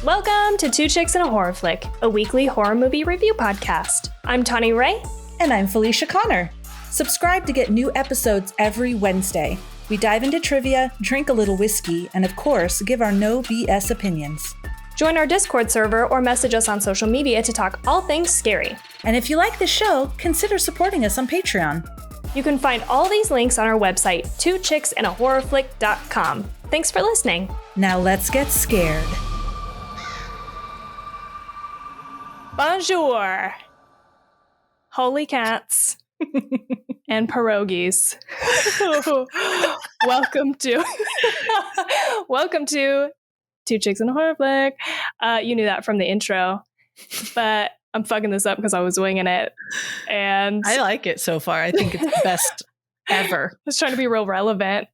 Welcome to Two Chicks and a Horror Flick, a weekly horror movie review podcast. I'm Tawny Ray. And I'm Felicia Connor. Subscribe to get new episodes every Wednesday. We dive into trivia, drink a little whiskey, and of course, give our no BS opinions. Join our Discord server or message us on social media to talk all things scary. And if you like the show, consider supporting us on Patreon. You can find all these links on our website, twochicksandahorrorflick.com. Thanks for listening. Now let's get scared. Bonjour. Holy cats and pierogies. Welcome to Two Chicks and a Horror Flick. You knew that from the intro, but I'm fucking this up because I was winging it. And I like it so far. I think it's the best ever. I was trying to be real relevant.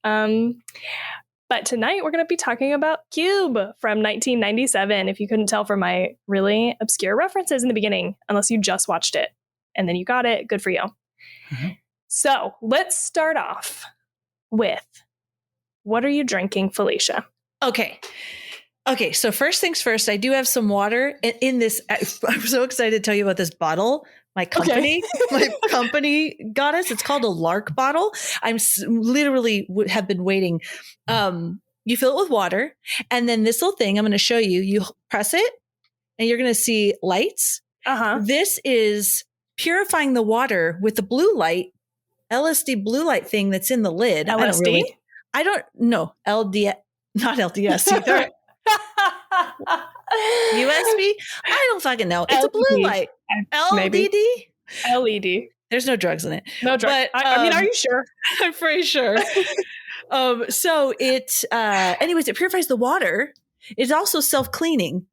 But tonight we're going to be talking about Cube from 1997, if you couldn't tell from my really obscure references in the beginning, unless you just watched it and then you got it. Good for you. Mm-hmm. So let's start off with, what are you drinking, Felicia? Okay, so first things first, I do have some water in this. I'm so excited to tell you about this bottle. My company got us. It's called a Lark bottle. I'm literally have been waiting. You fill it with water, and then this little thing I'm going to show you. You press it, and you're going to see lights. This is purifying the water with the blue light, LSD blue light thing that's in the lid. LSD? I don't know. LD, not LDS either. USB? I don't fucking know. It's a blue light. LDD? LED. There's no drugs in it. No drugs. But, I mean, are you sure? I'm pretty sure. So it, anyways, it purifies the water. It's also self-cleaning.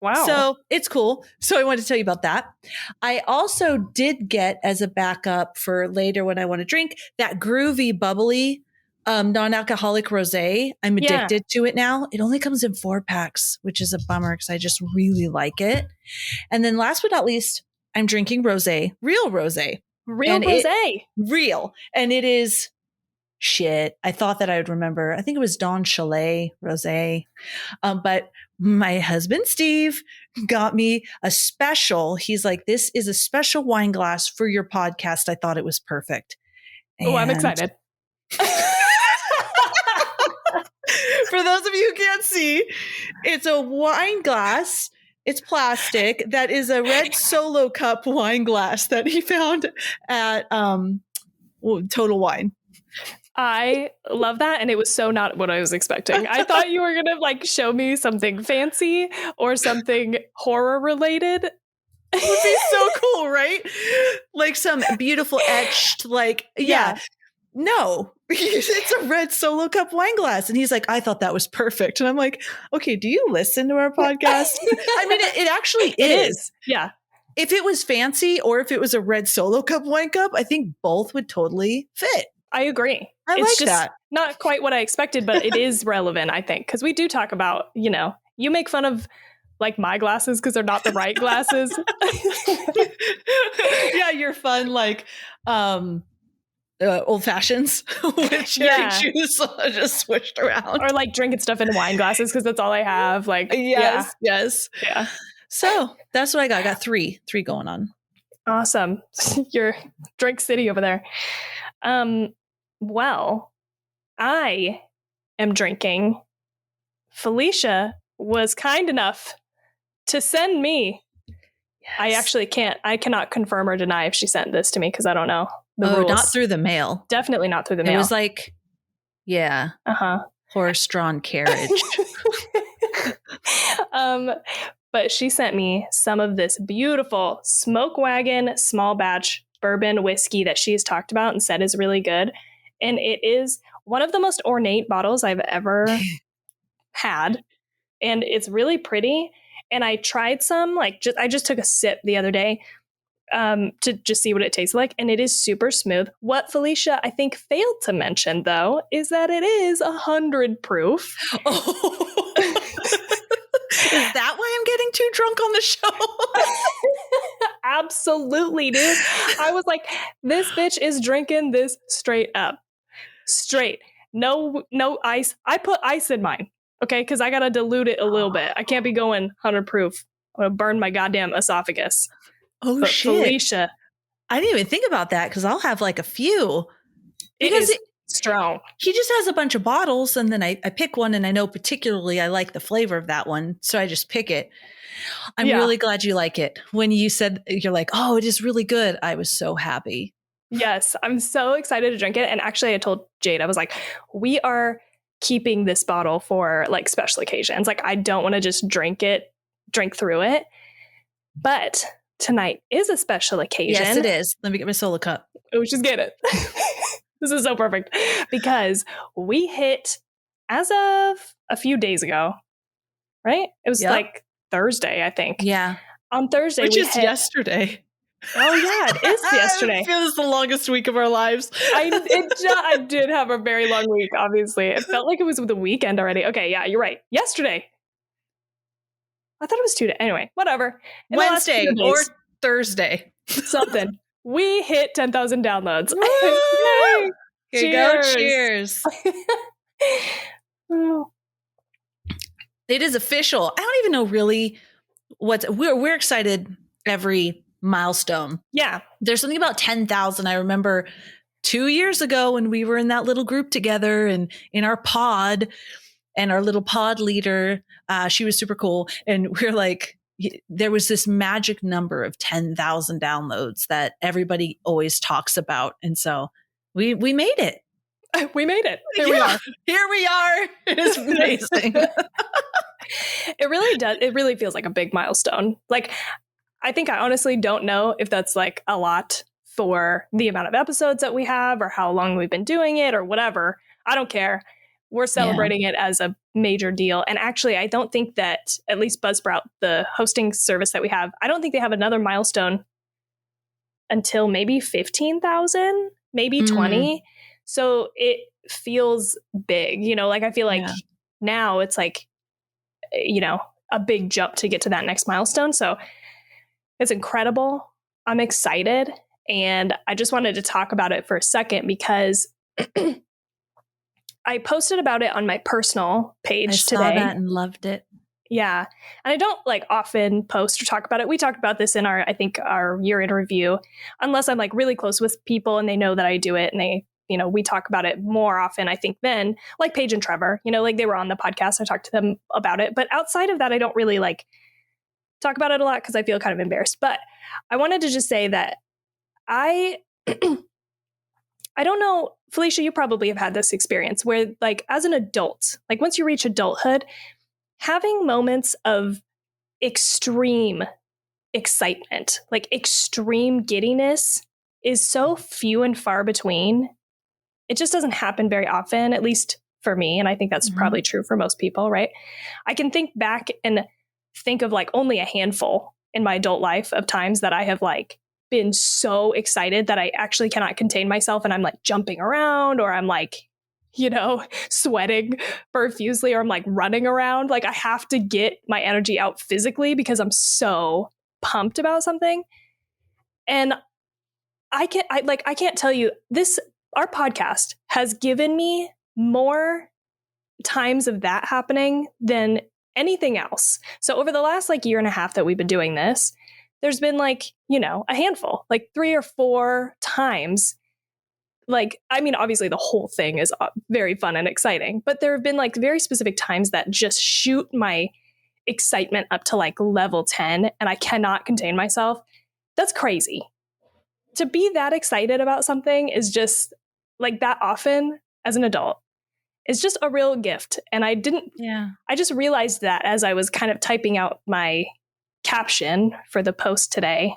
Wow. So it's cool. So I wanted to tell you about that. I also did get, as a backup for later when I want to drink, that groovy, bubbly, non-alcoholic rosé. I'm addicted to it now. It only comes in 4-packs, which is a bummer because I just really like it. And then last but not least, I'm drinking rosé, real rosé. Real. And it is shit. I thought that I would remember. I think it was Don Chalet rosé. But my husband, Steve, got me a special. He's like, this is a special wine glass for your podcast. I thought it was perfect. Oh, I'm excited. For those of you who can't see, it's a wine glass. It's plastic. That is a red Solo Cup wine glass that he found at Total Wine. I love that. And it was so not what I was expecting. I thought you were going to like show me something fancy or something horror related. It would be so cool, right? Like some beautiful etched, like, yeah. No, it's a red Solo Cup wine glass. And he's like, I thought that was perfect. And I'm like, okay, do you listen to our podcast? I mean, it actually is. Yeah. If it was fancy or if it was a red Solo Cup wine cup, I think both would totally fit. I agree. It's like just that. Not quite what I expected, but it is relevant, I think, because we do talk about, you make fun of like my glasses because they're not the right glasses. Yeah, you're fun, like, old fashions with cherry juice just switched around, or like drinking stuff in wine glasses because that's all I have. Like, yes. Yeah. So that's what I got. I got three going on. Awesome. Your drink city over there. Well, I am drinking. Felicia was kind enough to send me. Yes. I cannot confirm or deny if she sent this to me because I don't know. Rules. Not through the mail. Definitely not through the mail. It was like, horse-drawn carriage. But she sent me some of this beautiful Smoke Wagon small batch bourbon whiskey that she's talked about and said is really good. And it is one of the most ornate bottles I've ever had. And it's really pretty. And I tried some, I just took a sip the other day to just see what it tastes like. And it is super smooth. What Felicia, I think, failed to mention, though, is that it is 100 proof. Oh. Is that why I'm getting too drunk on the show? Absolutely, dude. I was like, this bitch is drinking this straight up. Straight. No ice. I put ice in mine. Okay, because I gotta dilute it a little bit. I can't be going 100 proof. I'm gonna burn my goddamn esophagus. Oh, but shit. Felicia, I didn't even think about that because I'll have like a few. it is strong. He just has a bunch of bottles, and then I pick one, and I know particularly I like the flavor of that one, so I just pick it. I'm really glad you like it. When you said you're like, oh, it is really good, I was so happy. Yes, I'm so excited to drink it. And actually, I told Jade, I was like, we are keeping this bottle for like special occasions. Like, I don't want to just drink through it. But tonight is a special occasion. Yes, it is. Let me get my solo cup. Oh, just get it. This is so perfect because we hit, as of a few days ago, right? It was like Thursday, I think. Yeah. On Thursday, which is yesterday. Oh, yeah, it is yesterday. I feel it's the longest week of our lives. I did have a very long week, obviously. It felt like it was the weekend already. Okay, yeah, you're right. Yesterday. I thought it was 2 days. Anyway, whatever. Wednesday or Thursday. Something. We hit 10,000 downloads. Yay! Here you go. Cheers. It is official. I don't even know really we're excited every milestone. Yeah. There's something about 10,000. I remember 2 years ago when we were in that little group together and in our pod, and our little pod leader, she was super cool. And we're like, there was this magic number of 10,000 downloads that everybody always talks about. And so we made it. We made it. Here we are. Here we are. It's amazing. It really does. It really feels like a big milestone. Like, I think I honestly don't know if that's like a lot for the amount of episodes that we have or how long we've been doing it or whatever. I don't care. We're celebrating it as a major deal. And actually, I don't think that, at least Buzzsprout, the hosting service that we have, I don't think they have another milestone until maybe 15,000, maybe 20. So it feels big, you know, like I feel like now it's like, you know, a big jump to get to that next milestone. So it's incredible. I'm excited. And I just wanted to talk about it for a second because I posted about it on my personal page today. I saw that and loved it. Yeah. And I don't like often post or talk about it. We talked about this in our year in review, unless I'm like really close with people and they know that I do it and they, you know, we talk about it more often, I think, than like Paige and Trevor, you know, like they were on the podcast. I talked to them about it. But outside of that, I don't really like talk about it a lot because I feel kind of embarrassed. But I wanted to just say that I don't know, Felicia, you probably have had this experience where like as an adult, like once you reach adulthood, having moments of extreme excitement, like extreme giddiness is so few and far between. It just doesn't happen very often, at least for me. And I think that's probably true for most people, right? I can think back and think of like only a handful in my adult life of times that I have like been so excited that I actually cannot contain myself and I'm like jumping around or I'm like, you know, sweating profusely or I'm like running around. Like I have to get my energy out physically because I'm so pumped about something. And I can't tell you this, our podcast has given me more times of that happening than anything else. So over the last like year and a half that we've been doing this, there's been like, you know, a handful, like 3 or 4 times. Like, I mean, obviously the whole thing is very fun and exciting, but there have been like very specific times that just shoot my excitement up to like level 10 and I cannot contain myself. That's crazy. To be that excited about something is just like that often as an adult is just a real gift. And I just realized that as I was kind of typing out my caption for the post today.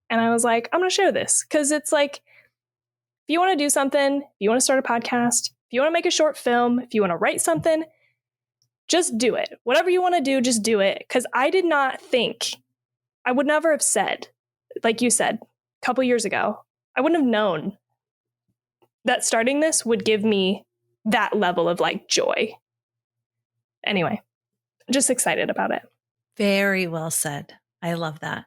And I was like, I'm going to share this because it's like, if you want to do something, if you want to start a podcast, if you want to make a short film, if you want to write something, just do it. Whatever you want to do, just do it. Because I did not think, I would never have said, like you said, a couple years ago, I wouldn't have known that starting this would give me that level of like joy. Anyway, just excited about it. Very well said. I love that.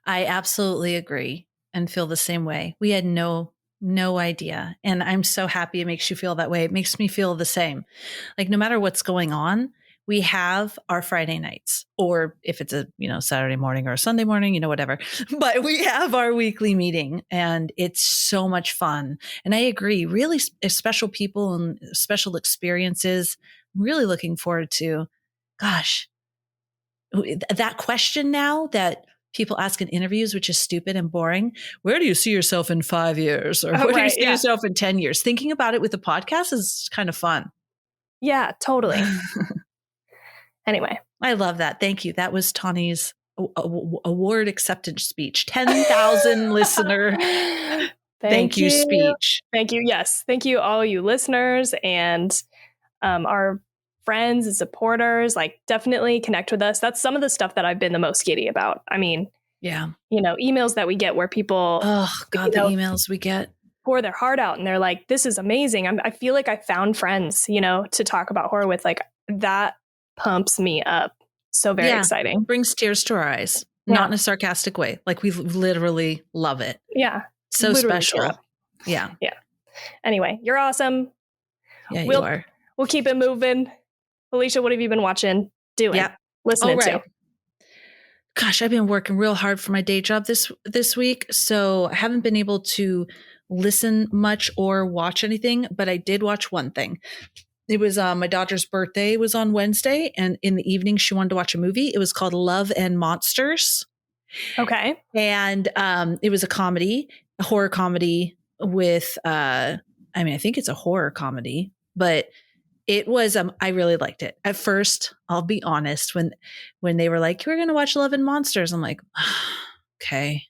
I absolutely agree and feel the same way. We had no No idea. And I'm so happy it makes you feel that way. It makes me feel the same. Like no matter what's going on, we have our Friday nights, or if it's a, Saturday morning or a Sunday morning, whatever, but we have our weekly meeting and it's so much fun. And I agree, really special people and special experiences. I'm really looking forward to, gosh, that question now that people ask in interviews, which is stupid and boring. Where do you see yourself in 5 years? Or where do you see yourself in 10 years? Thinking about it with the podcast is kind of fun. Yeah, totally. Anyway. I love that. Thank you. That was Tawny's award acceptance speech. 10,000 listener thank you speech. Thank you. Yes. Thank you, all you listeners and our friends and supporters. Like, definitely connect with us. That's some of the stuff that I've been the most giddy about. I mean, yeah, emails that we get where people, oh God, the emails we get, pour their heart out and they're like, this is amazing. I feel like I found friends, to talk about horror with. Like, that pumps me up. So very exciting. Brings tears to our eyes, not in a sarcastic way. Like, we literally love it. Yeah. So special. Yeah. Yeah. Anyway, you're awesome. Yeah, you are. We'll keep it moving. Felicia, what have you been watching? Listening to? Gosh, I've been working real hard for my day job this week. So I haven't been able to listen much or watch anything, but I did watch one thing. It was my daughter's birthday was on Wednesday, and in the evening she wanted to watch a movie. It was called Love and Monsters. Okay. And it was a horror comedy with I think it's a horror comedy, but it was I really liked it. At first, I'll be honest, when they were like, we're going to watch Love and Monsters, I'm like, okay.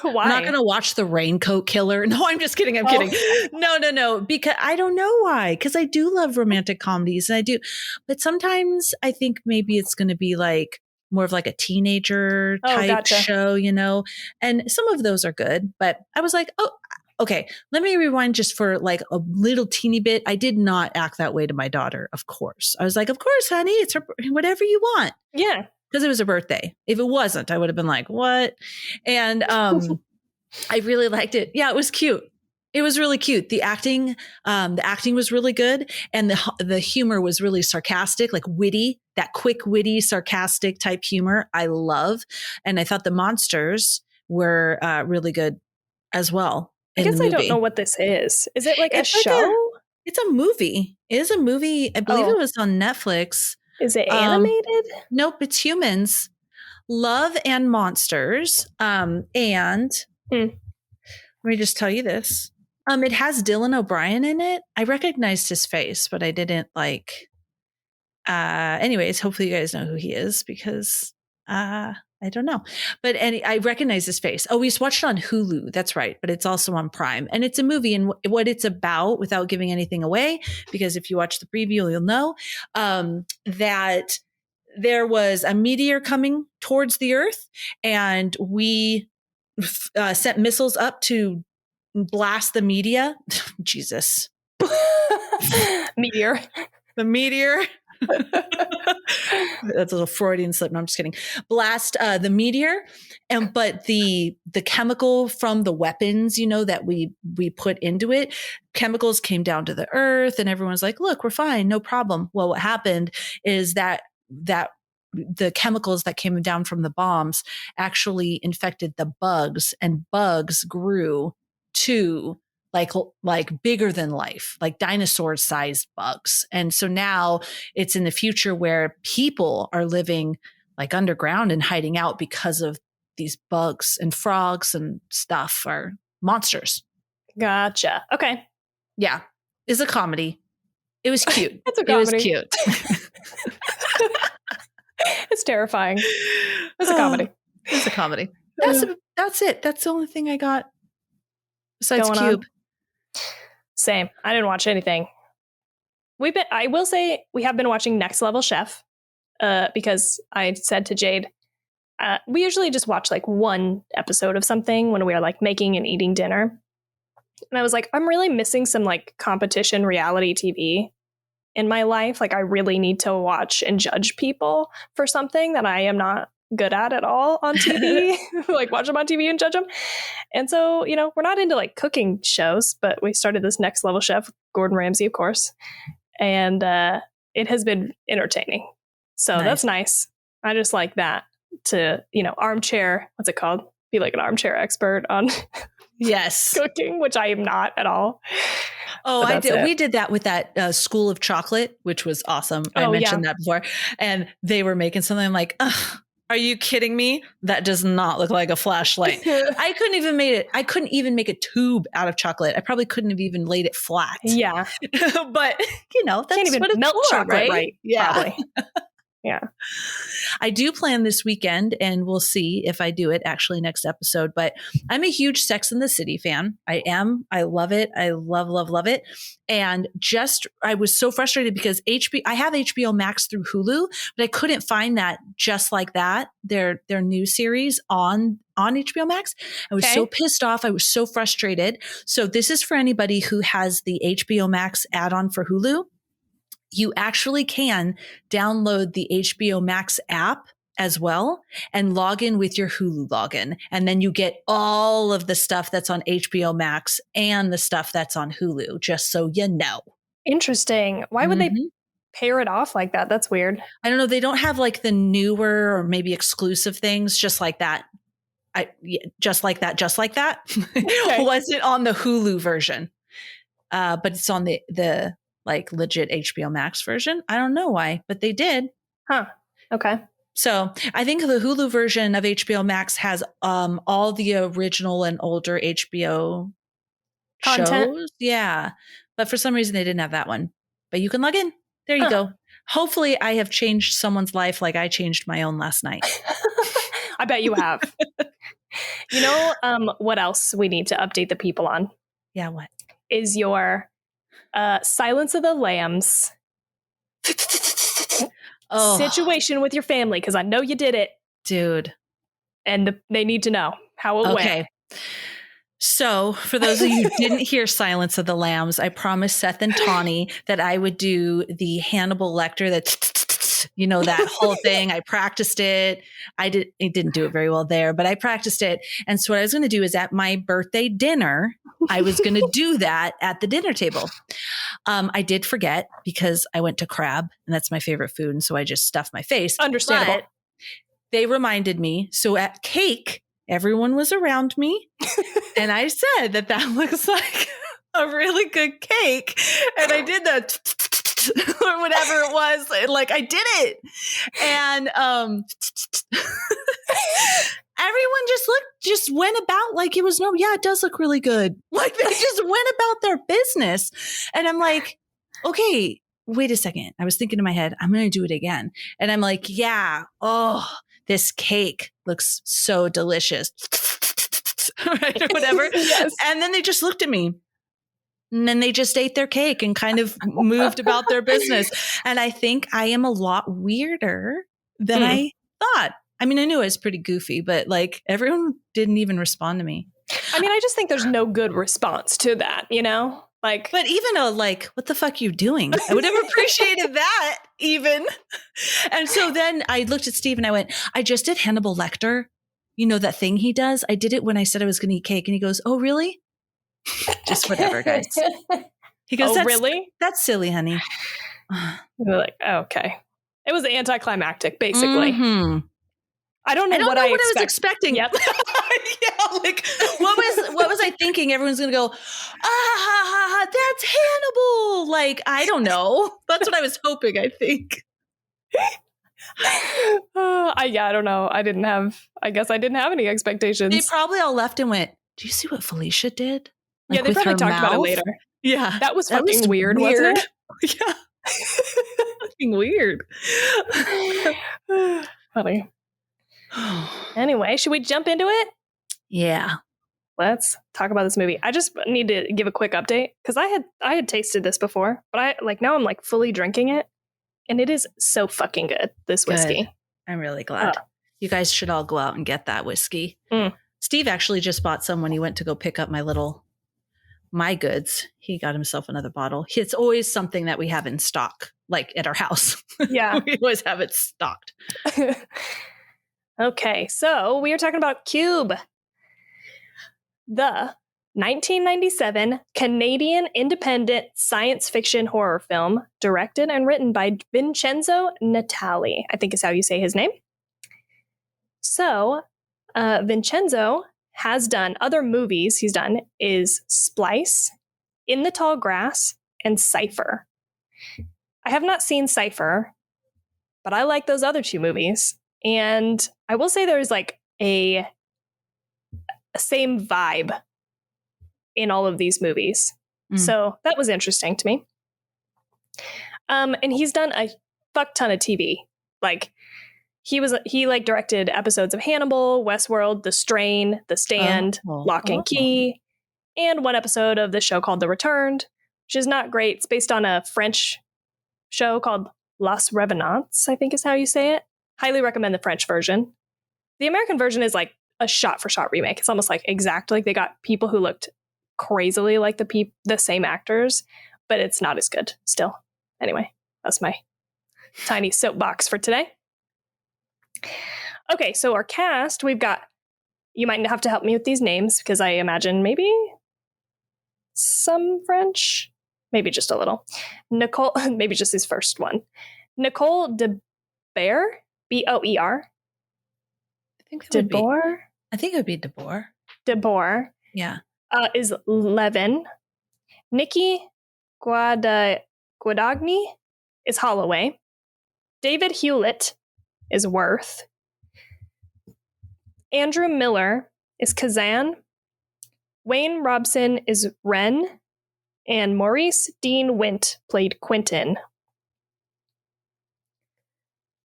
Why? I'm not going to watch The Raincoat Killer. No, I'm just kidding. I'm kidding. No. Because I don't know why. Because I do love romantic comedies, and I do. But sometimes I think maybe it's going to be like more of like a teenager type show, and some of those are good. But I was like, oh, okay, let me rewind just for like a little teeny bit. I did not act that way to my daughter, of course. I was like, of course, honey, it's her, whatever you want. Yeah. Because it was her birthday. If it wasn't, I would have been like, what? And I really liked it. Yeah, it was cute. It was really cute. The acting was really good. And the humor was really sarcastic, like witty, that quick, witty, sarcastic type humor I love. And I thought the monsters were really good as well. I guess I don't know what this is. Is it like a show? It's a movie. It is a movie. I believe it was on Netflix. Is it animated? Nope, it's humans. Love and Monsters. And let me just tell you this. It has Dylan O'Brien in it. I recognized his face, but I didn't like. Anyways, hopefully you guys know who he is, because I don't know. But I recognize his face. Oh, we just watched it on Hulu. That's right. But it's also on Prime. And it's a movie. And what it's about, without giving anything away, because if you watch the preview, you'll know, that there was a meteor coming towards the Earth. And we sent missiles up to blast the media. Jesus. Meteor. The meteor. That's a little Freudian slip. No, I'm just kidding. Blast the meteor, but the chemical from the weapons, that we put into it, chemicals came down to the Earth, and everyone's like, "Look, we're fine, no problem." Well, what happened is that the chemicals that came down from the bombs actually infected the bugs, and bugs grew to like bigger than life, like dinosaur sized bugs. And so now it's in the future where people are living like underground and hiding out because of these bugs, and frogs and stuff are monsters. Gotcha. Okay. Yeah. It's a comedy. It was cute. It's a comedy. It was cute. It's terrifying. It's a comedy. It's a comedy. That's it. That's the only thing I got besides Going Cube. On. Same. I didn't watch anything. I will say we have been watching Next Level Chef because I said to Jade, we usually just watch like one episode of something when we are like making and eating dinner. And I was like, I'm really missing some like competition reality TV in my life. Like, I really need to watch and judge people for something that I am not good at all on TV, like watch them on TV and judge them. And so, we're not into like cooking shows, but we started this Next Level Chef, Gordon Ramsay, of course. And it has been entertaining. So that's nice. I just like that to, armchair, what's it called? Be like an armchair expert on cooking, which I am not at all. Oh, I did. We did that with that School of Chocolate, which was awesome. I mentioned that before. And they were making something. I'm like, are you kidding me? That does not look like a flashlight. I couldn't even make a tube out of chocolate. I probably couldn't have even laid it flat. Yeah. But, that's can't even what it's melt for, chocolate right? Yeah. Probably. Yeah. I do plan this weekend, and we'll see if I do it actually next episode, but I'm a huge Sex and the City fan. I am. I love it. I love, love, love it. And I was so frustrated because I have HBO Max through Hulu, but I couldn't find that Just Like That, their new series on HBO Max. I was so pissed off. I was so frustrated. So this is for anybody who has the HBO Max add-on for Hulu. You actually can download the HBO Max app as well and log in with your Hulu login. And then you get all of the stuff that's on HBO Max and the stuff that's on Hulu, just so you know. Interesting. Why would they pair it off like that? That's weird. I don't know. They don't have like the newer or maybe exclusive things, Just Like That. Just Like That. Wasn't on the Hulu version, but it's on the like legit HBO Max version. I don't know why, but they did. Huh. Okay. So I think the Hulu version of HBO Max has all the original and older HBO content shows. Yeah. But for some reason they didn't have that one. But you can log in. There you go. Hopefully I have changed someone's life like I changed my own last night. I bet you have. What else we need to update the people on? Yeah, what? Is your Silence of the Lambs situation with your family, because I know you did it. Dude. And they need to know how it went. So for those of you who didn't hear Silence of the Lambs, I promised Seth and Tawny that I would do the Hannibal Lecter, that whole thing. I practiced it. It didn't do it very well there, but I practiced it. And so what I was going to do is at my birthday dinner, I was going to do that at the dinner table. I did forget because I went to crab and that's my favorite food. And so I just stuffed my face. Understandable. But they reminded me. So at cake, everyone was around me. And I said that looks like a really good cake. And I did that or whatever it was. Like I did it. And everyone just went about like it was it does look really good. Like they just went about their business. And I'm like, okay, wait a second. I was thinking in my head, I'm going to do it again. And I'm like, this cake looks so delicious. Right? Or whatever. Yes. And then they just looked at me. And then they just ate their cake and kind of moved about their business. And I think I am a lot weirder than I thought. I mean, I knew I was pretty goofy, but like everyone didn't even respond to me. I mean, I just think there's no good response to that, Like, but even what the fuck are you doing? I would have appreciated that even. And so then I looked at Steve and I went, I just did Hannibal Lecter. You know, that thing he does? I did it when I said I was going to eat cake. And he goes, oh, really? Just whatever, guys. He goes, really? That's silly, honey. We're like, okay. It was anticlimactic, basically. Mm-hmm. I don't know what I was expecting. Yep. Yeah, like what was I thinking? Everyone's gonna go, that's Hannibal. Like, I don't know. That's what I was hoping, I think. I don't know. I guess I didn't have any expectations. They probably all left and went, do you see what Felicia did? Like, they probably talked about it later. Yeah. That was fucking weird, wasn't it? Yeah. Fucking weird. Funny. Anyway, should we jump into it? Yeah. Let's talk about this movie. I just need to give a quick update because I had tasted this before, but now I'm like fully drinking it, and it is so fucking good. This whiskey. Good. I'm really glad. You guys should all go out and get that whiskey. Mm. Steve actually just bought some when he went to go pick up my goods. He got himself another bottle. It's always something that we have in stock, like at our house. Yeah. We always have it stocked. Okay, so we are talking about Cube, the 1997 Canadian independent science fiction horror film directed and written by Vincenzo Natali, I think is how you say his name. So, Vincenzo has done other movies he's done is Splice, In the Tall Grass, and Cypher. I have not seen Cypher, but I like those other two movies. And I will say there's like a same vibe in all of these movies. So that was interesting to me. And he's done a fuck ton of TV. Like he directed episodes of Hannibal, Westworld, The Strain, The Stand, Lock and Key, and one episode of the show called The Returned, which is not great. It's based on a French show called Las Revenants, I think is how you say it. Highly recommend the French version. The American version is like a shot-for-shot remake. It's almost like exact. Like they got people who looked crazily like the same actors, but it's not as good still. Anyway, that's my tiny soapbox for today. Okay, so our cast, we've got, you might have to help me with these names because I imagine maybe some French, maybe just a little. Nicole, maybe just his first one. Nicole de Boer, Boer. I think it would be DeBoer. DeBoer. Yeah. Is Levin. Nikki Guadagni is Holloway. David Hewlett is Worth. Andrew Miller is Kazan. Wayne Robson is Ren. And Maurice Dean Wint played Quentin.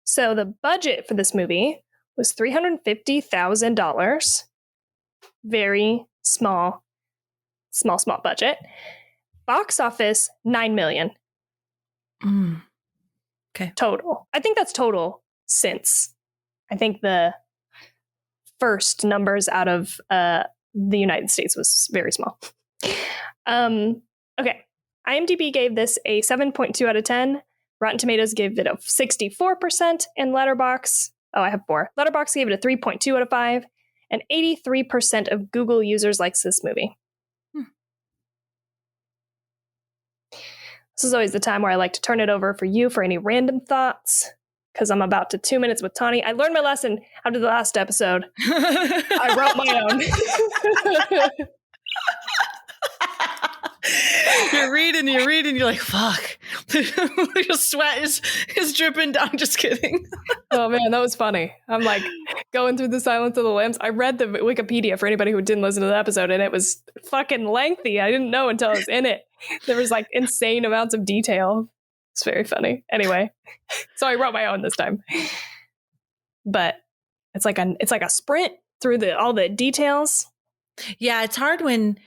So the budget for this movie was $350,000. Very small budget. Box office, $9 million. Okay. Total. I think that's total since. I think the first numbers out of the United States was very small. Okay. IMDb gave this a 7.2 out of 10. Rotten Tomatoes gave it a 64%. And Letterboxd, I have 4. Letterboxd gave it a 3.2 out of 5. And 83% of Google users likes this movie. This is always the time where I like to turn it over for you for any random thoughts, because I'm about to 2 minutes with Tawny. I learned my lesson after the last episode. I wrote my own. You're reading, you're like, fuck. Your sweat is dripping down. Just kidding. Oh man, that was funny. I'm like going through the Silence of the Lambs. I read the Wikipedia for anybody who didn't listen to the episode, and it was fucking lengthy. I didn't know until I was in it. There was like insane amounts of detail. It's very funny. Anyway, so I wrote my own this time. But it's like a sprint through all the details. Yeah, it's hard when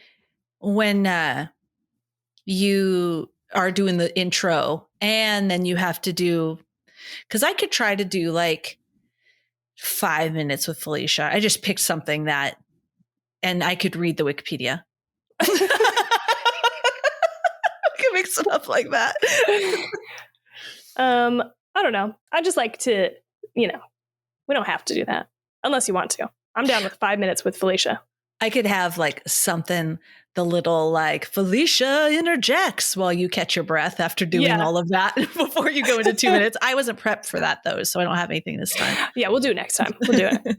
you are doing the intro and then you have to do, because I could try to do like 5 minutes with Felicia. I just picked something and I could read the Wikipedia. I could mix it up like that. I don't know. I just like to, we don't have to do that unless you want to. I'm down with 5 minutes with Felicia. I could have like something, the little like Felicia interjects while you catch your breath after doing all of that before you go into 2 minutes. I wasn't prepped for that though, so I don't have anything this time. Yeah, we'll do it next time. We'll do it.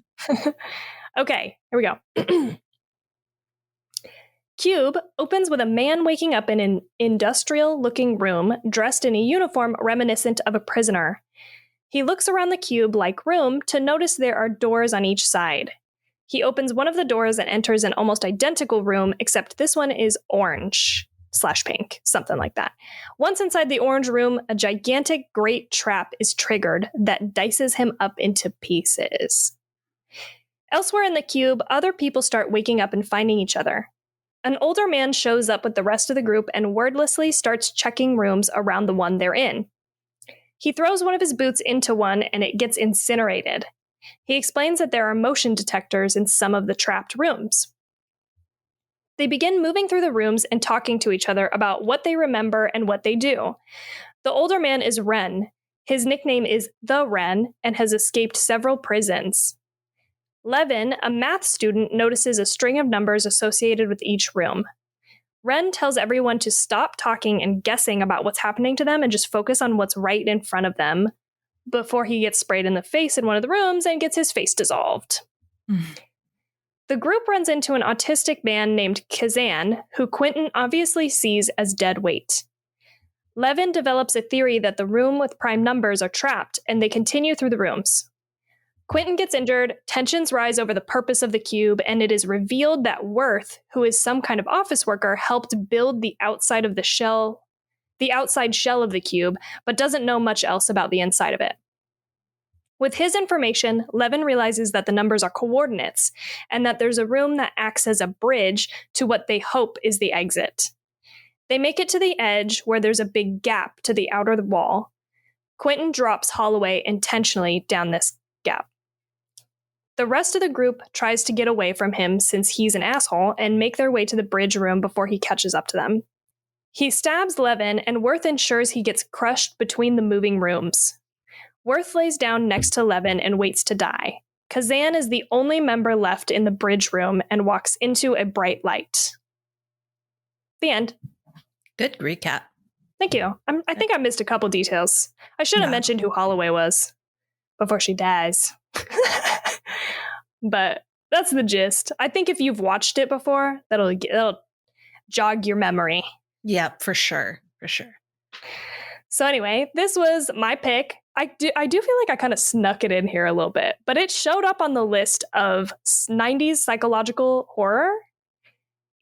Okay, here we go. Cube opens with a man waking up in an industrial-looking room dressed in a uniform reminiscent of a prisoner. He looks around the cube-like room to notice there are doors on each side. He opens one of the doors and enters an almost identical room, except this one is orange/pink, something like that. Once inside the orange room, a gigantic great trap is triggered that dices him up into pieces. Elsewhere in the cube, other people start waking up and finding each other. An older man shows up with the rest of the group and wordlessly starts checking rooms around the one they're in. He throws one of his boots into one and it gets incinerated. He explains that there are motion detectors in some of the trapped rooms. They begin moving through the rooms and talking to each other about what they remember and what they do. The older man is Ren. His nickname is The Ren and has escaped several prisons. Levin, a math student, notices a string of numbers associated with each room. Ren tells everyone to stop talking and guessing about what's happening to them and just focus on what's right in front of them before he gets sprayed in the face in one of the rooms and gets his face dissolved. The group runs into an autistic man named Kazan, who Quentin obviously sees as dead weight. Levin develops a theory that the room with prime numbers are trapped, and they continue through the rooms. Quentin gets injured, tensions rise over the purpose of the cube, and it is revealed that Worth, who is some kind of office worker, helped build the outside shell of the cube, but doesn't know much else about the inside of it. With his information, Levin realizes that the numbers are coordinates, and that there's a room that acts as a bridge to what they hope is the exit. They make it to the edge, where there's a big gap to the outer wall. Quentin drops Holloway intentionally down this gap. The rest of the group tries to get away from him since he's an asshole and make their way to the bridge room before he catches up to them. He stabs Levin, and Worth ensures he gets crushed between the moving rooms. Worth lays down next to Levin and waits to die. Kazan is the only member left in the bridge room and walks into a bright light. The end. Good recap. Thank you. I think I missed a couple details. I should have mentioned who Holloway was before she dies. But that's the gist. I think if you've watched it before, that'll jog your memory. Yeah, for sure. For sure. So anyway, this was my pick. I do feel like I kind of snuck it in here a little bit, but it showed up on the list of 90s psychological horror.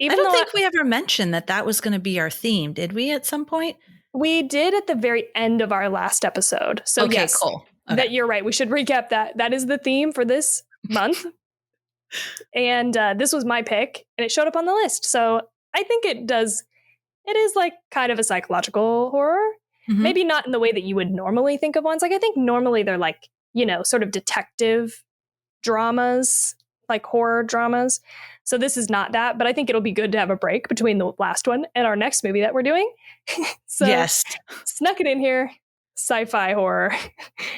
I don't think we ever mentioned that was going to be our theme. Did we at some point? We did at the very end of our last episode. So okay, yes, cool. Okay. That you're right. We should recap that. That is the theme for this month. And this was my pick, and it showed up on the list. So I think it is like kind of a psychological horror. Mm-hmm. Maybe not in the way that you would normally think of ones. Like I think normally they're like, sort of detective dramas, like horror dramas. So this is not that, but I think it'll be good to have a break between the last one and our next movie that we're doing. So yes, snuck it in here. Sci-fi horror.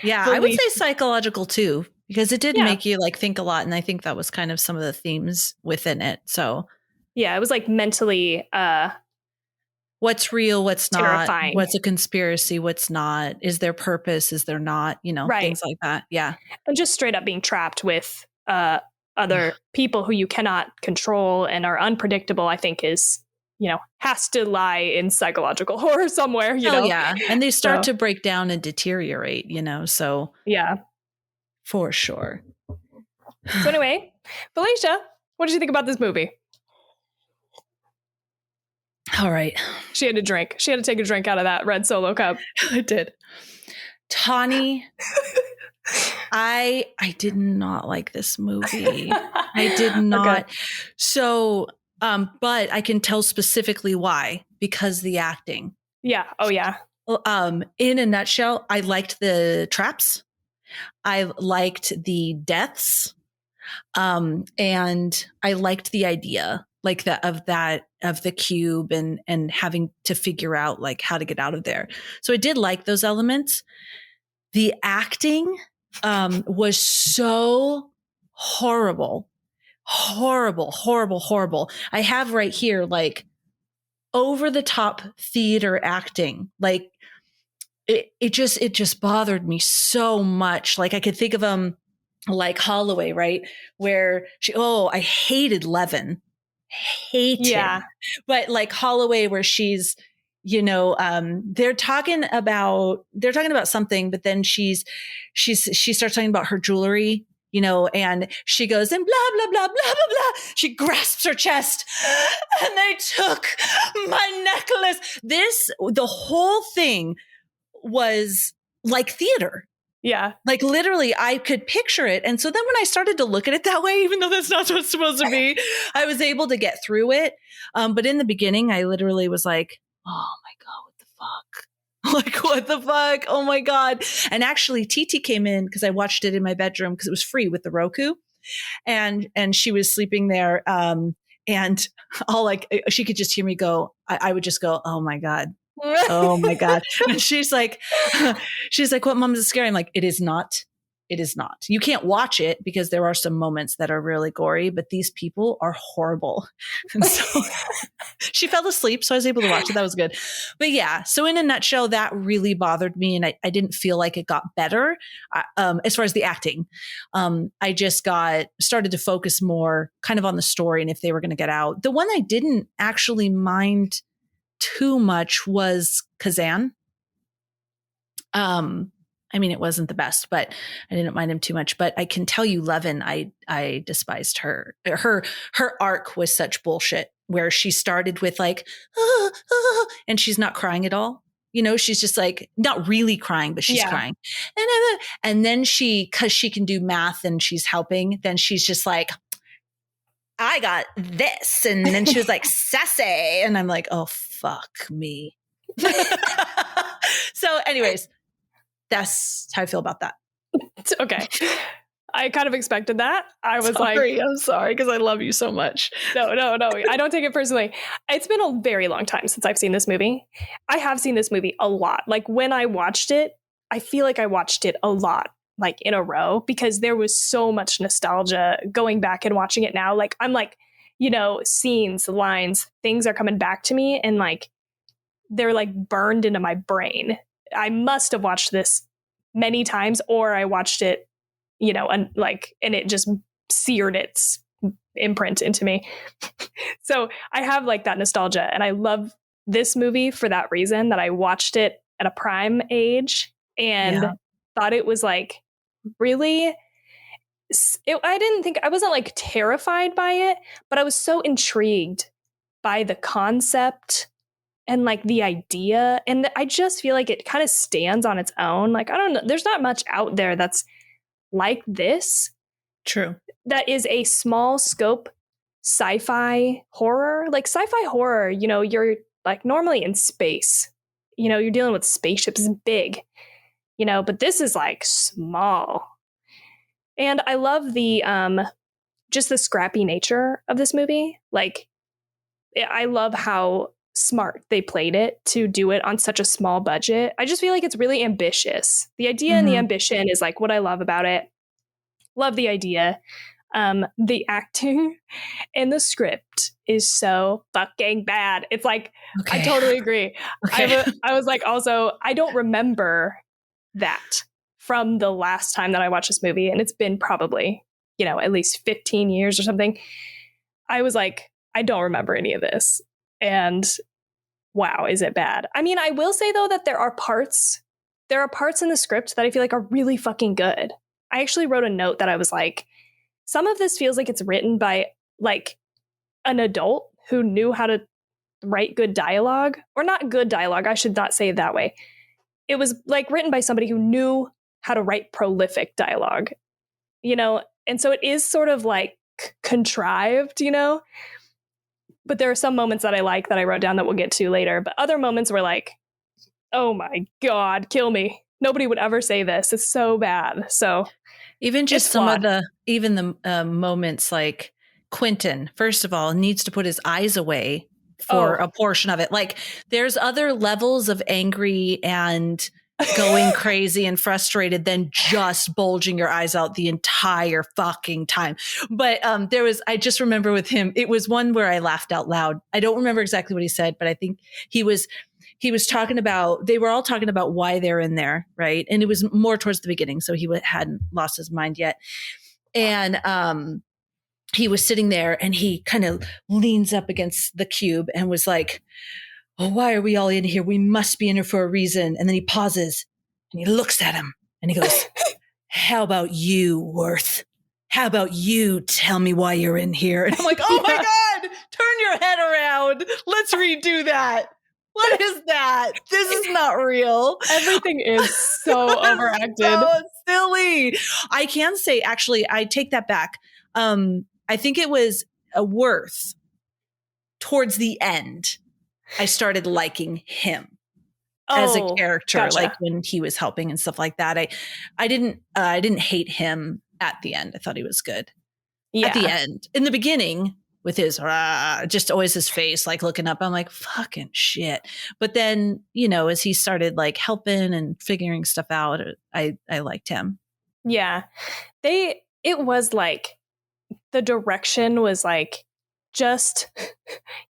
Yeah, I would say psychological too, because it did make you like think a lot. And I think that was kind of some of the themes within it. So yeah, it was like mentally what's real, what's terrifying. Not, what's a conspiracy, what's not, is there purpose, is there not, right. Things like that. Yeah. And just straight up being trapped with other people who you cannot control and are unpredictable, I think is, has to lie in psychological horror somewhere, know? Yeah. And they start to break down and deteriorate, so. Yeah. For sure. So anyway, Felicia, what did you think about this movie? All right. She had to drink. She had to take a drink out of that red Solo cup. I did. Tawny, I did not like this movie. I did not. Okay. So, but I can tell specifically why, because the acting. Yeah. Oh yeah. In a nutshell, I liked the traps. I liked the deaths. And I liked the idea like of the cube and having to figure out like how to get out of there. So I did like those elements. The acting was so horrible. I have right here like over the top theater acting. Like it just bothered me so much. Like I could think of them like Holloway, right? Where I hated Levin. Yeah. But like Holloway where she's, they're talking about something, but then she starts talking about her jewelry, and she goes and blah, blah, blah, blah, blah, blah. She grasps her chest and they took my necklace. The whole thing was like theater. Yeah. Like literally I could picture it. And so then when I started to look at it that way, even though that's not what it's supposed to be, I was able to get through it. But in the beginning, I literally was like, oh my God, what the fuck? Like, what the fuck? Oh my God. And actually Titi came in because I watched it in my bedroom because it was free with the Roku. And she was sleeping there. And all like, she could just hear me go, I would just go, oh my God. Oh my God. And she's like, what, Mom, is it scary? I'm like, it is not. It is not. You can't watch it because there are some moments that are really gory, but these people are horrible. And so she fell asleep, so I was able to watch it. That was good. But yeah, so in a nutshell, that really bothered me, and I didn't feel like it got better as far as the acting. I just started to focus more kind of on the story and if they were going to get out. The one I didn't actually mind too much was Kazan. I mean, it wasn't the best, but I didn't mind him too much. But I can tell you, Levin, I despised her. Her arc was such bullshit, where she started with like, and she's not crying at all. You know, she's just like not really crying, but she's crying. And then because she can do math and she's helping, then she's just like, I got this. And then she was like, sassy. And I'm like, oh, fuck me. So anyways, that's how I feel about that. It's okay. I kind of expected that. I was I'm sorry, because I love you so much. No. I don't take it personally. It's been a very long time since I've seen this movie. I have seen this movie a lot. Like when I watched it, I feel like I watched it a lot, like in a row, because there was so much nostalgia going back and watching it now. Like I'm like, you know, scenes, lines, things are coming back to me and like they're like burned into my brain. I must have watched this many times, or I watched it, you know, and it just seared its imprint into me. So I have like that nostalgia, and I love this movie for that reason, that I watched it at a prime age and thought it was like really, I wasn't like terrified by it, but I was so intrigued by the concept and like the idea. And I just feel like it kind of stands on its own. Like, I don't know, there's not much out there that's like this. True. That is a small scope sci-fi horror. Like sci-fi horror, you know, you're like normally in space, you know, you're dealing with spaceships, it's big, you know, but this is like small. And I love the, just the scrappy nature of this movie. Like, I love how smart they played it to do it on such a small budget. I just feel like it's really ambitious. The idea and the ambition is like what I love about it. Love the idea. The acting and the script is so fucking bad. It's like, I totally agree. Okay. I was like, also, I don't remember that from the last time that I watched this movie. And it's been probably, you know, at least 15 years or something. I was like, I don't remember any of this. And wow, is it bad? I mean, I will say though that there are parts in the script that I feel like are really fucking good. I actually wrote a note that I was like, some of this feels like it's written by like an adult who knew how to write good dialogue, or not good dialogue. I should not say it that way. It was like written by somebody who knew how to write prolific dialogue, you know? And so it is sort of like contrived, you know? But there are some moments that I like that I wrote down that we'll get to later. But other moments were like, oh my God, kill me. Nobody would ever say this. It's so bad. So even just some of the moments like Quentin, first of all, needs to put his eyes away for a portion of it. Like there's other levels of angry and going crazy and frustrated than just bulging your eyes out the entire fucking time. But I just remember with him, it was one where I laughed out loud. I don't remember exactly what he said, but I think he was talking about, they were all talking about why they're in there, right? And it was more towards the beginning, so he hadn't lost his mind yet. And he was sitting there and he kind of leans up against the cube and was like, oh, why are we all in here? We must be in here for a reason. And then he pauses and he looks at him and he goes, how about you, Worth? How about you tell me why you're in here? And I'm like, oh my God, turn your head around. Let's redo that. What is that? This is not real. Everything is so overacted. So silly. I can say, actually, I take that back. I think it was a Worth towards the end. I started liking him as a character, gotcha. Like when he was helping and stuff like that. I didn't hate him at the end. I thought he was good. Yeah. At the end. In the beginning, with his just always his face like looking up, I'm like, fucking shit. But then, you know, as he started like helping and figuring stuff out, I liked him. Yeah. It was like, the direction was like, just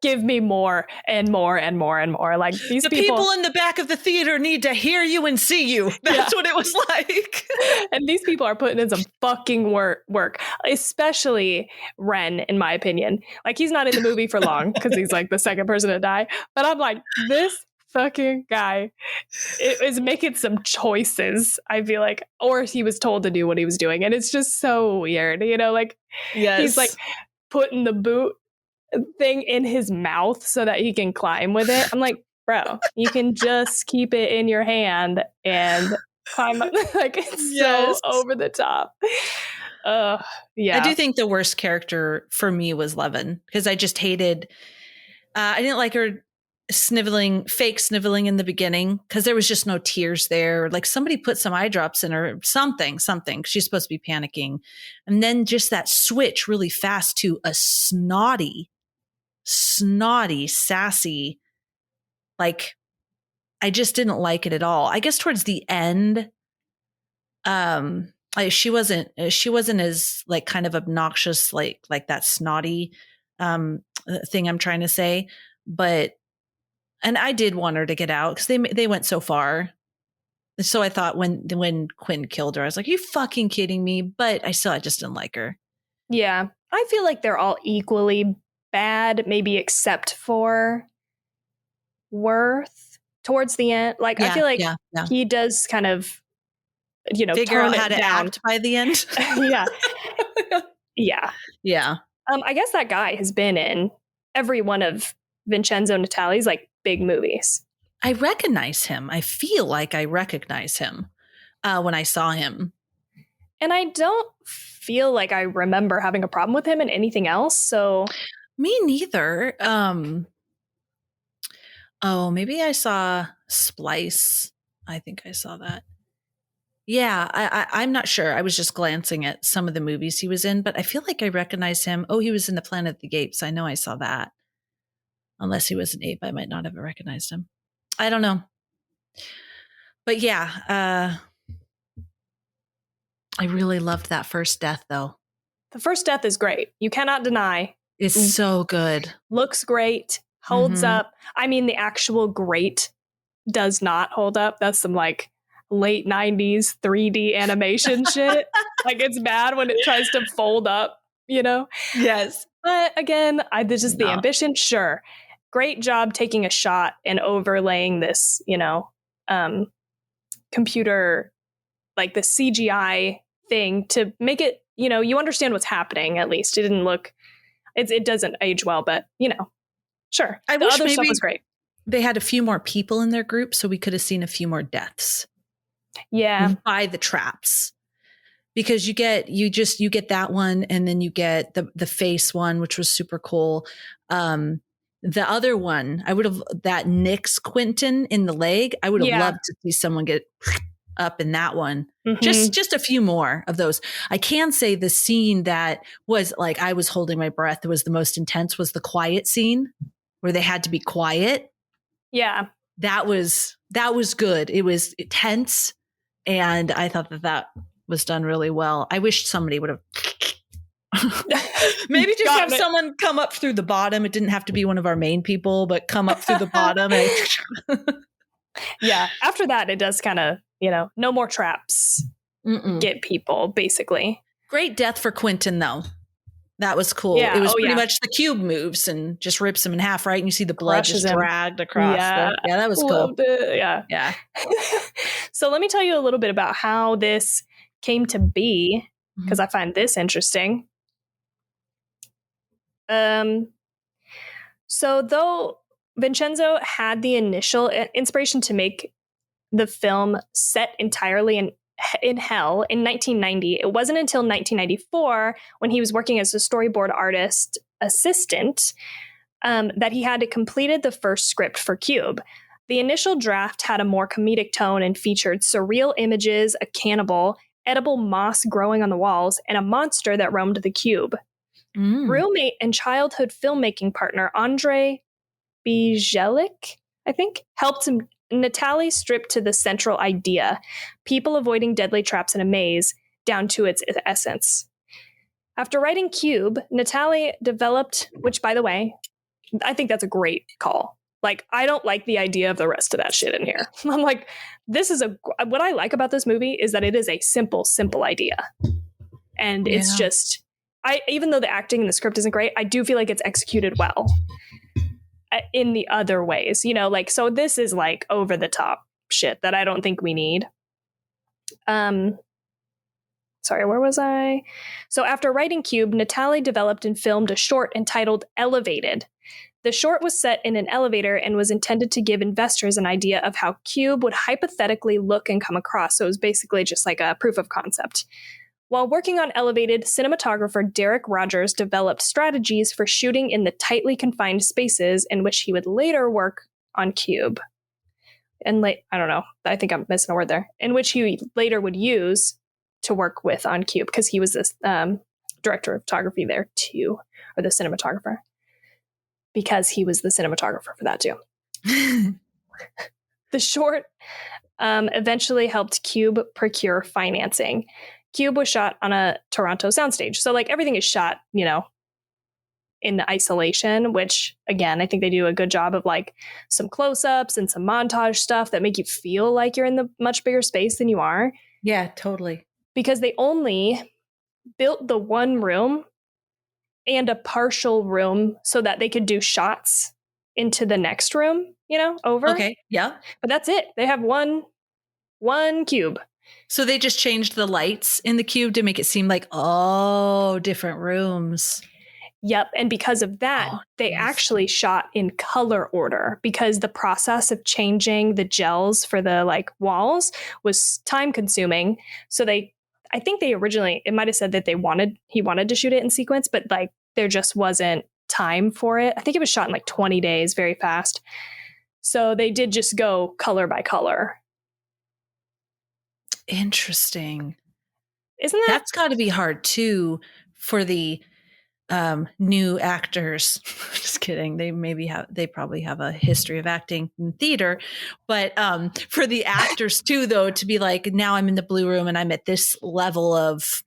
give me more and more and more and more. Like, these people in the back of the theater need to hear you and see you. That's what it was like. And these people are putting in some fucking work, especially Ren, in my opinion. Like, he's not in the movie for long because he's like the second person to die. But I'm like, this fucking guy is making some choices, I feel like, or he was told to do what he was doing. And it's just so weird, you know, like, he's like putting the boot thing in his mouth so that he can climb with it. I'm like, bro, you can just keep it in your hand and climb up. Like, it's so over the top. Yeah. I do think the worst character for me was Levin, because I just hated, I didn't like her fake sniveling in the beginning, because there was just no tears there. Like, somebody put some eye drops in her, something. She's supposed to be panicking. And then just that switch really fast to a snotty, sassy, like, I just didn't like it at all. I guess towards the end, she wasn't as like kind of obnoxious, like that snotty thing I'm trying to say. But, and I did want her to get out because they went so far. So I thought when Quinn killed her, I was like, "You fucking kidding me?" But I just didn't like her. Yeah, I feel like they're all equally bad, maybe except for Worth towards the end. Like, I feel like he does kind of, you know, figure out how to act by the end. Yeah. I guess that guy has been in every one of Vincenzo Natali's like big movies. I recognize him. I feel like I recognize him when I saw him. And I don't feel like I remember having a problem with him in anything else. So me neither. Oh, maybe I saw Splice. I think I saw that. Yeah, I'm not sure. I was just glancing at some of the movies he was in, but I feel like I recognize him. Oh, he was in the Planet of the Apes. I know I saw that. Unless he was an ape, I might not have recognized him. I don't know. But yeah, I really loved that first death, though. The first death is great. You cannot deny. It's so good. Looks great. Holds up. I mean, the actual great does not hold up. That's some like late 90s 3D animation shit. Like, it's bad when it tries to fold up, you know? Yes. But again, the ambition, sure. Great job taking a shot and overlaying this, you know, computer, like the CGI thing to make it, you know, you understand what's happening. At least it doesn't age well, but, you know, sure. I wish other stuff was great. They had a few more people in their group so we could have seen a few more deaths. Yeah. By the traps. Because you get that one, and then you get the face one, which was super cool. The other one, that Nick's Quentin in the leg, I would have loved to see someone get up in that one. Just a few more of those. I can say the scene that was like, I was holding my breath, it was the most intense, was the quiet scene where they had to be quiet. Yeah. That was good. It was tense, and I thought that was done really well. I wish somebody would have maybe just have someone come up through the bottom. It didn't have to be one of our main people, but come up through the bottom. Yeah. After that, it does kind of, you know, no more traps. Get people, basically. Great death for Quentin, though. That was cool. Yeah. It was pretty much the cube moves and just rips him in half, right? And you see the blood just dragged across. Yeah, that was cool. Yeah. So let me tell you a little bit about how this came to be, because I find this interesting. So though Vincenzo had the initial inspiration to make the film set entirely in hell in 1990, it wasn't until 1994, when he was working as a storyboard artist assistant, that he had completed the first script for Cube. The initial draft had a more comedic tone and featured surreal images, a cannibal, edible moss growing on the walls, and a monster that roamed the cube. Roommate and childhood filmmaking partner Andrei Bijelik, I think, helped him. Natali stripped to the central idea: people avoiding deadly traps in a maze. down to its essence. After writing Cube, Natali developed, which by the way, I think that's a great call. Like, I don't like the idea of the rest of that shit in here. I'm like, what I like about this movie is that it is a simple idea. And it's just, even though the acting and the script isn't great, I do feel like it's executed well in the other ways, you know, like, so this is like over the top shit that I don't think we need. Sorry, where was I? So after writing Cube, Natali developed and filmed a short entitled Elevated. The short was set in an elevator and was intended to give investors an idea of how Cube would hypothetically look and come across. So it was basically just like a proof of concept. While working on Elevated, cinematographer Derek Rogers developed strategies for shooting in the tightly confined spaces in which he would later work on Cube. And I don't know, I think I'm missing a word there. In which he later would use to work with on Cube, because he was this director of photography there too, or the cinematographer, because he was the cinematographer for that too. The short eventually helped Cube procure financing. Cube was shot on a Toronto soundstage. So like everything is shot, you know, in isolation, which again, I think they do a good job of like some close-ups and some montage stuff that make you feel like you're in the much bigger space than you are. Yeah, totally. Because they only built the one room and a partial room so that they could do shots into the next room, you know, over. Okay, yeah. But that's it. They have one cube. So they just changed the lights in the cube to make it seem like, different rooms. Yep. And because of that, they actually shot in color order, because the process of changing the gels for the like walls was time consuming. So I think they originally, it might have said that he wanted to shoot it in sequence, but like there just wasn't time for it. I think it was shot in like 20 days, very fast. So they did just go color by color. Interesting. Isn't that's got to be hard too for the new actors? Just kidding. They probably have a history of acting in theater, but for the actors too, though, to be like, now I'm in the blue room and I'm at this level of,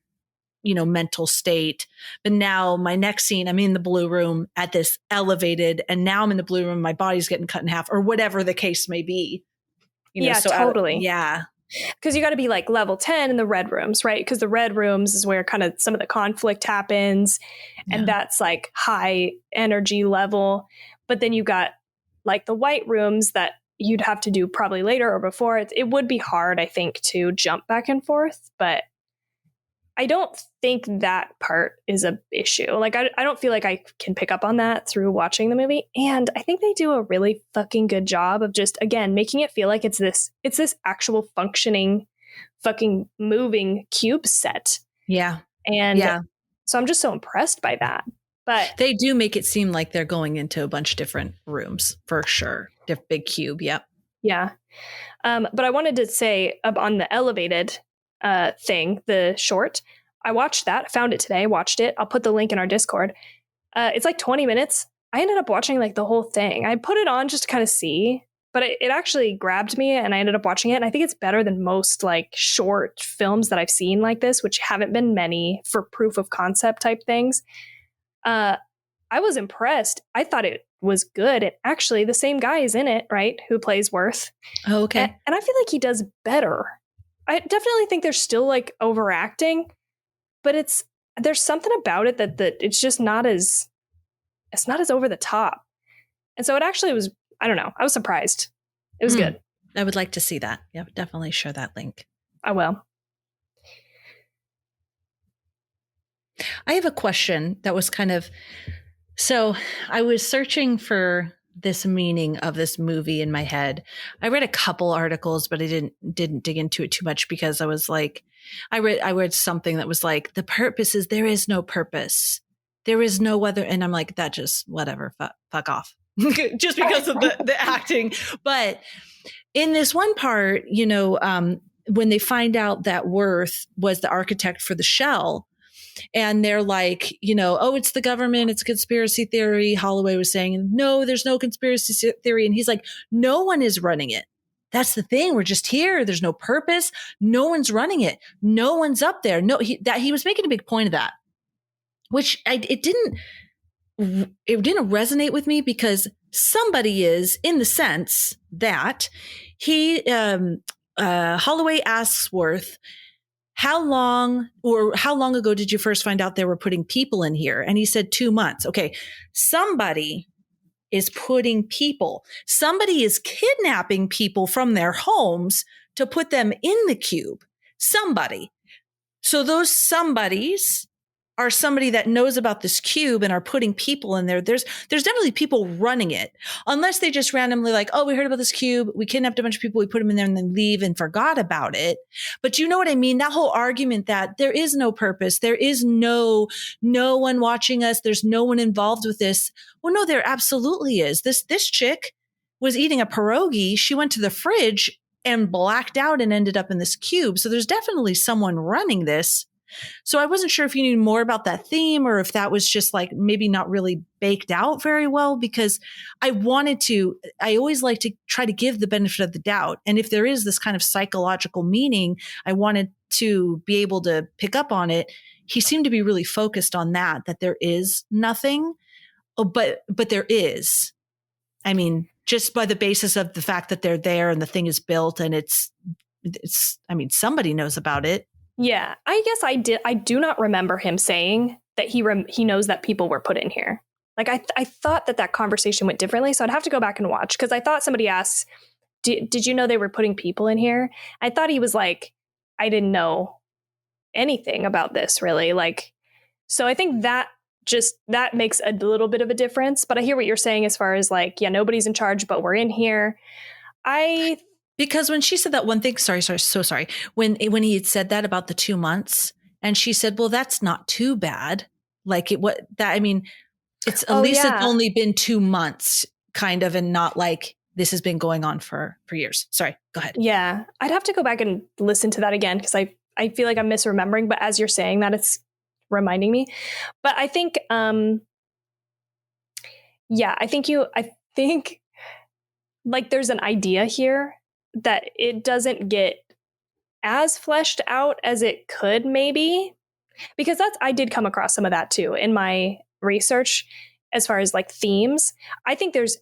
you know, mental state, but now my next scene, I'm in the blue room at this elevated, and now I'm in the blue room, my body's getting cut in half, or whatever the case may be. You know, yeah, so totally. Yeah. Because you got to be like level 10 in the red rooms, right? Because the red rooms is where kind of some of the conflict happens. And that's like high energy level. But then you got like the white rooms that you'd have to do probably later or before. It would be hard, I think, to jump back and forth. But I don't think that part is a issue. Like, I don't feel like I can pick up on that through watching the movie. And I think they do a really fucking good job of just, again, making it feel like it's this actual functioning, fucking moving cube set. Yeah. And so I'm just so impressed by that. But they do make it seem like they're going into a bunch of different rooms for sure. Big cube. Yep. Yeah. But I wanted to say on the elevated thing, the short, I watched that, found it today, watched it. I'll put the link in our Discord. It's like 20 minutes. I ended up watching like the whole thing. I put it on just to kind of see, but it actually grabbed me and I ended up watching it. And I think it's better than most like short films that I've seen like this, which haven't been many for proof of concept type things. I was impressed. I thought it was good. And actually the same guy is in it, right? Who plays Worth. Oh, okay. And I feel like he does better. I definitely think they're still like overacting, but there's something about it that it's just not as over the top. And so it actually was, I don't know, I was surprised. It was good. I would like to see that. Yeah, definitely share that link. I will. I have a question that was so I was searching for this meaning of this movie in my head. I read a couple articles, but I didn't dig into it too much because I was like, I read something that was like, the purpose is there is no purpose. There is no other. And I'm like, that just whatever, fuck off. Just because of the acting. But in this one part, you know, when they find out that Worth was the architect for the shell, and they're like, you know, oh, it's the government, it's a conspiracy theory. Holloway was saying, no, there's no conspiracy theory. And he's like, no one is running it. That's the thing. We're just here. There's no purpose. No one's running it. No one's up there. No, he was making a big point of that, which it didn't resonate with me because somebody is, in the sense that Holloway asks Worth, how long ago did you first find out they were putting people in here? And he said 2 months. Okay. Somebody is putting people, somebody is kidnapping people from their homes to put them in the cube. Somebody. So those somebodies are somebody that knows about this cube and are putting people in there. There's definitely people running it, unless they just randomly like, oh, we heard about this cube. We kidnapped a bunch of people. We put them in there and then leave and forgot about it. But you know what I mean? That whole argument that there is no purpose. There is no one watching us. There's no one involved with this. Well, no, there absolutely is. This chick was eating a pierogi. She went to the fridge and blacked out and ended up in this cube. So there's definitely someone running this. So I wasn't sure if you knew more about that theme or if that was just like maybe not really baked out very well, because I always like to try to give the benefit of the doubt. And if there is this kind of psychological meaning, I wanted to be able to pick up on it. He seemed to be really focused on that there is nothing, but there is. I mean, just by the basis of the fact that they're there and the thing is built and it's, I mean, somebody knows about it. Yeah, I guess I do not remember him saying that he knows that people were put in here. Like I thought that conversation went differently. So I'd have to go back and watch, because I thought somebody asked, did you know they were putting people in here? I thought he was like, I didn't know anything about this really. Like, so I think that makes a little bit of a difference. But I hear what you're saying as far as like, yeah, nobody's in charge, but we're in here. Because when she said that one thing, so sorry. When he had said that about the 2 months, and she said, well, that's not too bad. Like it's at least it's only been 2 months kind of, and not like this has been going on for years. Sorry, go ahead. Yeah, I'd have to go back and listen to that again, because I feel like I'm misremembering, but as you're saying that, it's reminding me. But I think, I think like there's an idea here that it doesn't get as fleshed out as it could, maybe, because I did come across some of that too in my research as far as like themes. I think there's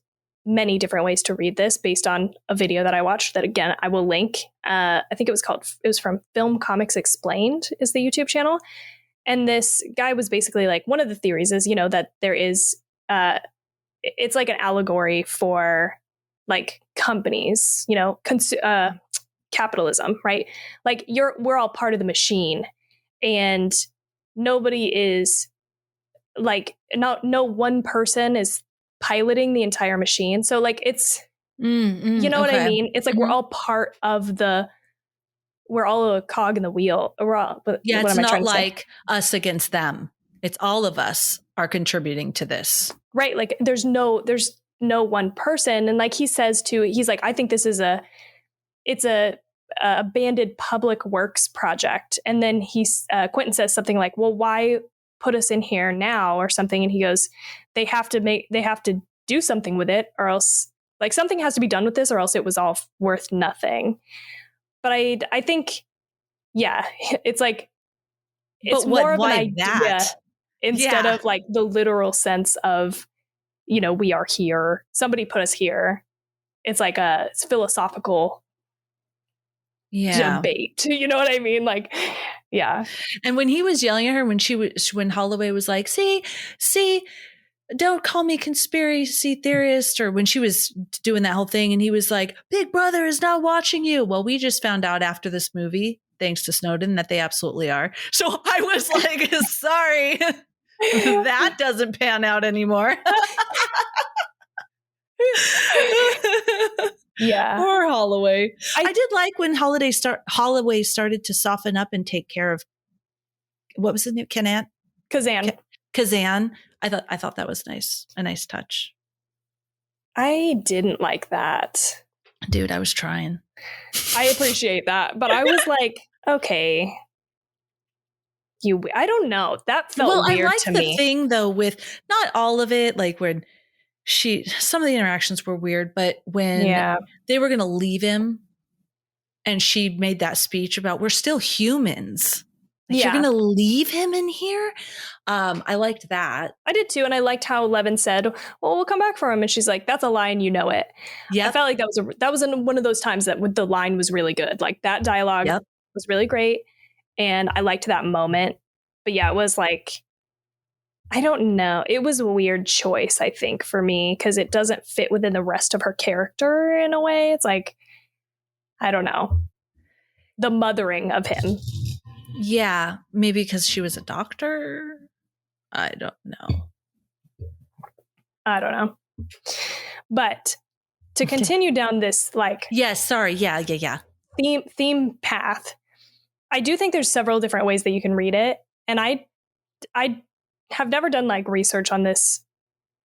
many different ways to read this based on a video that I watched that, again, I will link. I think it was from Film Comics Explained is the YouTube channel. And this guy was basically like, one of the theories is, that there is, it's like an allegory for like companies, capitalism, right? Like we're all part of the machine, and nobody is like, no one person is piloting the entire machine. So like it's, you know what I mean? It's like, we're all part of we're all a cog in the wheel. It's not like us against them. It's all of us are contributing to this. Right. Like there's no one person. And like he says too, he's like, I think this is it's a abandoned public works project. And then Quentin says something like, well, why put us in here now or something? And he goes, they have to do something with it, or else like something has to be done with this, or else it was all worth nothing. But I think, yeah, it's like, it's more of an idea instead of like the literal sense of, we are here. Somebody put us here. It's like it's philosophical debate. You know what I mean? Like, yeah. And when he was yelling at her, when Holloway was like, see, don't call me conspiracy theorist, or when she was doing that whole thing and he was like, Big Brother is not watching you. Well, we just found out after this movie, thanks to Snowden, that they absolutely are. So I was like, sorry, that doesn't pan out anymore. Yeah. Poor Holloway. I did like when Holloway started to soften up and take care of, what was his name? Kazan. I thought that was nice. A nice touch. I didn't like that. Dude, I was trying. I appreciate that. But I was like, okay. I don't know. That felt weird to me. I like the thing though with not all of it, like when some of the interactions were weird, but when they were going to leave him and she made that speech about we're still humans. Like, you're going to leave him in here? I liked that. I did too. And I liked how Levin said, well, we'll come back for him. And she's like, that's a line, you know it. I felt like that was one of those times that the line was really good. Like, that dialogue was really great. And I liked that moment. But yeah, it was like, I don't know. It was a weird choice, I think, for me, because it doesn't fit within the rest of her character in a way. It's like, I don't know. The mothering of him. Yeah, maybe because she was a doctor. I don't know. But to continue down this, like... Yes, sorry. Yeah. Theme path. I do think there's several different ways that you can read it. And I have never done like research on this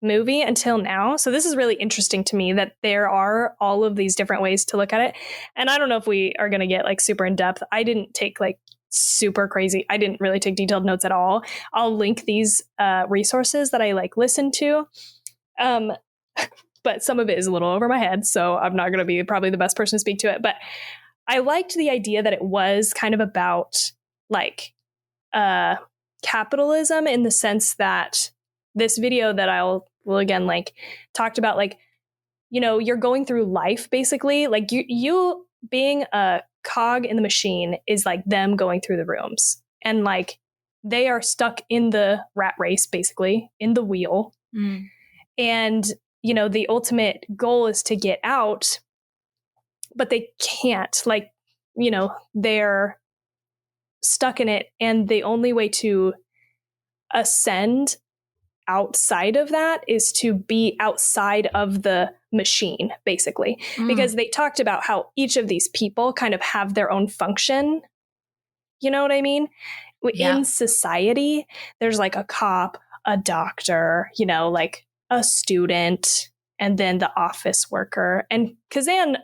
movie until now. So this is really interesting to me that there are all of these different ways to look at it. And I don't know if we are going to get like super in depth. I didn't take like super crazy. I didn't really take detailed notes at all. I'll link these resources that I like listened to. But some of it is a little over my head. So I'm not going to be probably the best person to speak to it. But I liked the idea that it was kind of about like capitalism, in the sense that this video that will again like talked about, like, you know, you're going through life basically, like you being a cog in the machine is like them going through the rooms, and like they are stuck in the rat race, basically in the wheel. And you know, the ultimate goal is to get out, but they can't, like, you know, they're stuck in it. And the only way to ascend outside of that is to be outside of the machine, basically. Because they talked about how each of these people kind of have their own function. You know what I mean? In society, there's like a cop, a doctor, you know, like a student, and then the office worker. And Kazan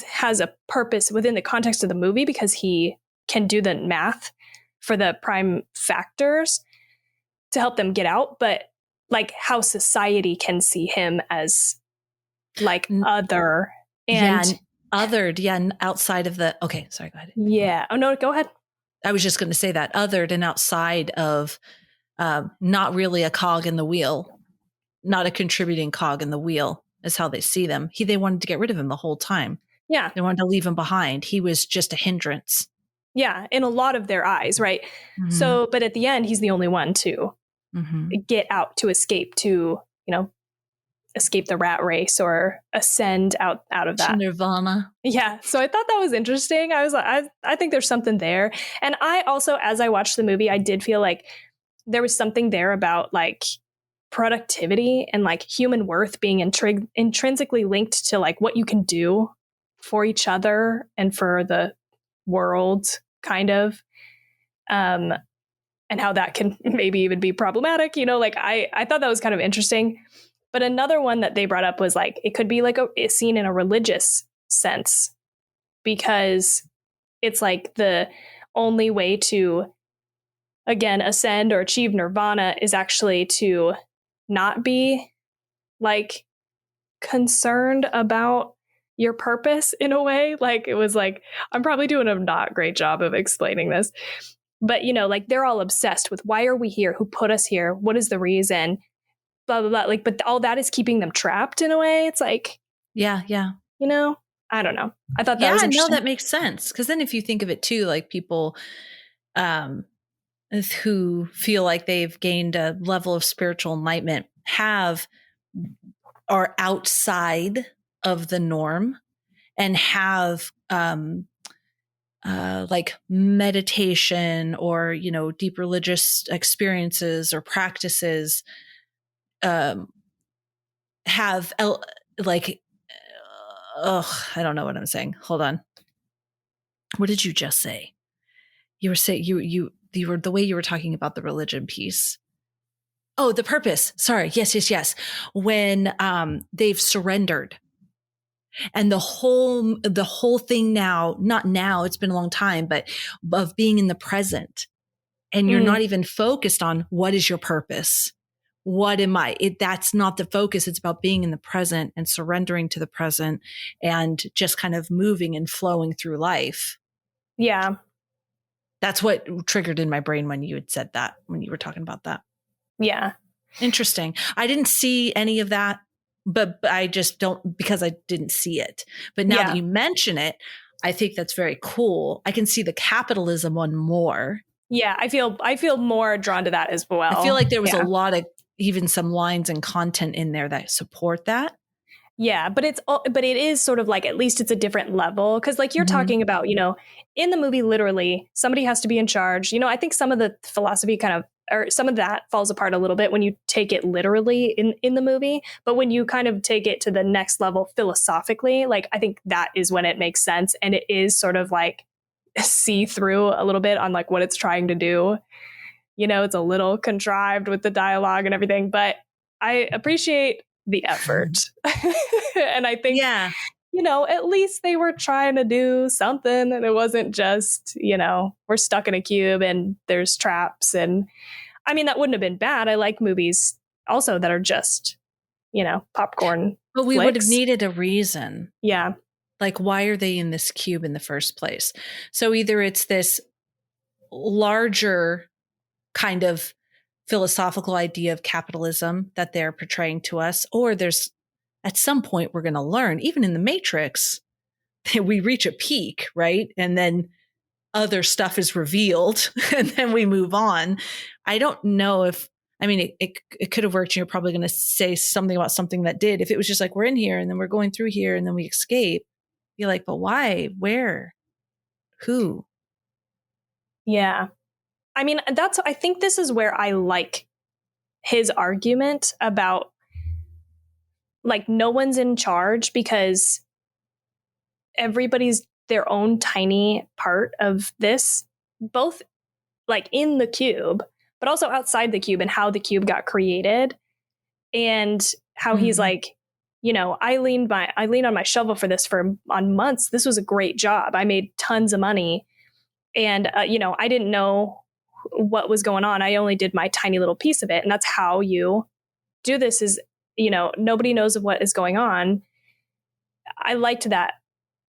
has a purpose within the context of the movie because he can do the math for the prime factors to help them get out. But like how society can see him as like other and othered. Yeah. Outside of the, okay. Sorry, go ahead. Yeah. Oh no, go ahead. I was just going to say that, othered and outside of not really a cog in the wheel, not a contributing cog in the wheel is how they see them. They wanted to get rid of him the whole time. Yeah. They wanted to leave him behind. He was just a hindrance. Yeah. In a lot of their eyes. Right. So, but at the end, he's the only one to get out, to escape, to, you know, escape the rat race or ascend out of that. Nirvana. Yeah. So I thought that was interesting. I was like, I think there's something there. And I also, as I watched the movie, I did feel like there was something there about like productivity and like human worth being intrinsically linked to like what you can do for each other and for the world, kind of. And how that can maybe even be problematic, you know, like I thought that was kind of interesting. But another one that they brought up was like, it could be like a scene in a religious sense, because it's like the only way to, again, ascend or achieve nirvana is actually to not be like concerned about your purpose in a way. Like it was like, I'm probably doing a not great job of explaining this, but you know, like they're all obsessed with why are we here? Who put us here? What is the reason? Blah, blah, blah. Like, but all that is keeping them trapped in a way. It's like, yeah. You know, I don't know. I thought that was interesting. No, that makes sense. Cause then if you think of it too, like people, who feel like they've gained a level of spiritual enlightenment are outside of the norm and have like meditation or, you know, deep religious experiences or practices have like I don't know what I'm saying. Hold on. What did you just say? You were saying you were the way you were talking about the religion piece. Oh, the purpose. Sorry. Yes. When they've surrendered. And the whole thing now, not now, it's been a long time, but of being in the present. And you're not even focused on what is your purpose? what am I? That's not the focus. It's about being in the present and surrendering to the present and just kind of moving and flowing through life. Yeah. That's what triggered in my brain when you had said that, when you were talking about that. Yeah. Interesting. I didn't see any of that, but I just don't, because I didn't see it. But now that you mention it, I think that's very cool. I can see the capitalism one more. Yeah, I feel more drawn to that as well. I feel like there was a lot of even some lines and content in there that support that. Yeah, but it is sort of like, at least it's a different level, because like you're talking about, in the movie, literally somebody has to be in charge. I think some of the philosophy kind of, or some of that falls apart a little bit when you take it literally in the movie, but when you kind of take it to the next level philosophically, like I think that is when it makes sense, and it is sort of like see through a little bit on like what it's trying to do. It's a little contrived with the dialogue and everything, but I appreciate the effort. And I think, at least they were trying to do something, and it wasn't just, we're stuck in a cube and there's traps. And I mean, that wouldn't have been bad. I like movies also that are just, popcorn. But we would have needed a reason. Yeah. Like, why are they in this cube in the first place? So either it's this larger kind of philosophical idea of capitalism that they're portraying to us, or there's at some point we're going to learn, even in the Matrix, we reach a peak, right? And then other stuff is revealed and then we move on. I don't know if, I mean, it could have worked. You're probably going to say something about something that did. If it was just like, we're in here and then we're going through here and then we escape, you're like, but why? Where? Who? Yeah. I mean, I think this is where I like his argument about like no one's in charge because everybody's their own tiny part of this, both like in the cube, but also outside the cube, and how the cube got created, and how he's like, I leaned on my shovel for this on months. This was a great job. I made tons of money, and I didn't know what was going on. I only did my tiny little piece of it, and that's how you do this. Is nobody knows of what is going on. I liked that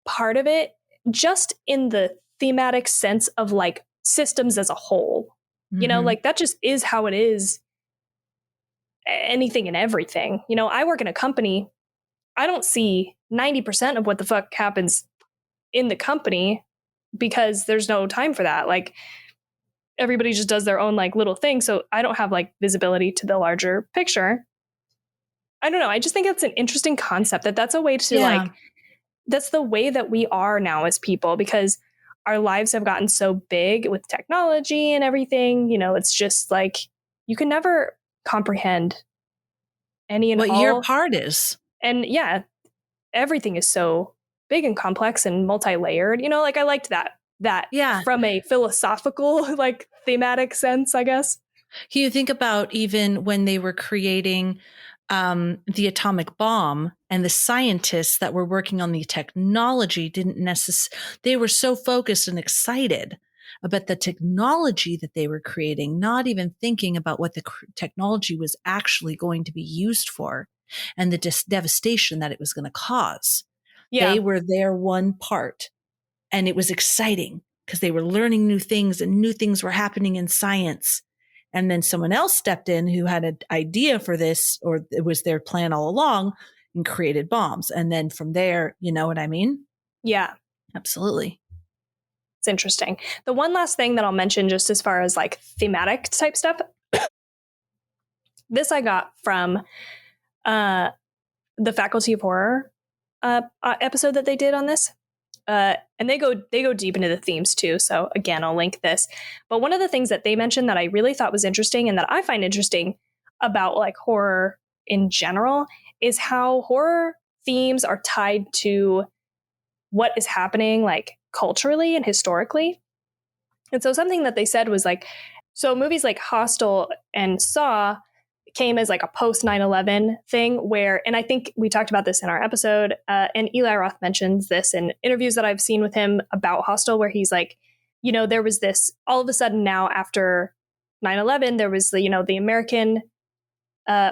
part of it, just in the thematic sense of like systems as a whole. Like that just is how it is. Anything and everything. I work in a company. I don't see 90% of what the fuck happens in the company because there's no time for that. Like everybody just does their own like little thing. So I don't have like visibility to the larger picture. I don't know. I just think it's an interesting concept that's a way to like, that's the way that we are now as people, because our lives have gotten so big with technology and everything. It's just like, you can never comprehend any and all. What your part is. And yeah, everything is so big and complex and multi-layered. Like I liked that from a philosophical, like thematic sense, I guess. You think about even when they were creating the atomic bomb, and the scientists that were working on the technology didn't they were so focused and excited about the technology that they were creating, not even thinking about what the technology was actually going to be used for and the devastation that it was going to cause. Yeah. They were their one part, and it was exciting because they were learning new things and new things were happening in science. And then someone else stepped in who had an idea for this, or it was their plan all along, and created bombs. And then from there, you know what I mean? Yeah. Absolutely. It's interesting. The one last thing that I'll mention, just as far as like thematic type stuff, this I got from the Faculty of Horror episode that they did on this. And they go deep into the themes too. So again, I'll link this. But one of the things that they mentioned that I really thought was interesting, and that I find interesting about like horror in general, is how horror themes are tied to what is happening like culturally and historically. And so something that they said was like, so movies like Hostel and Saw came as like a post 9/11 thing where, and I think we talked about this in our episode, and Eli Roth mentions this in interviews that I've seen with him about Hostel, where he's like, there was this all of a sudden now after 9/11, there was the American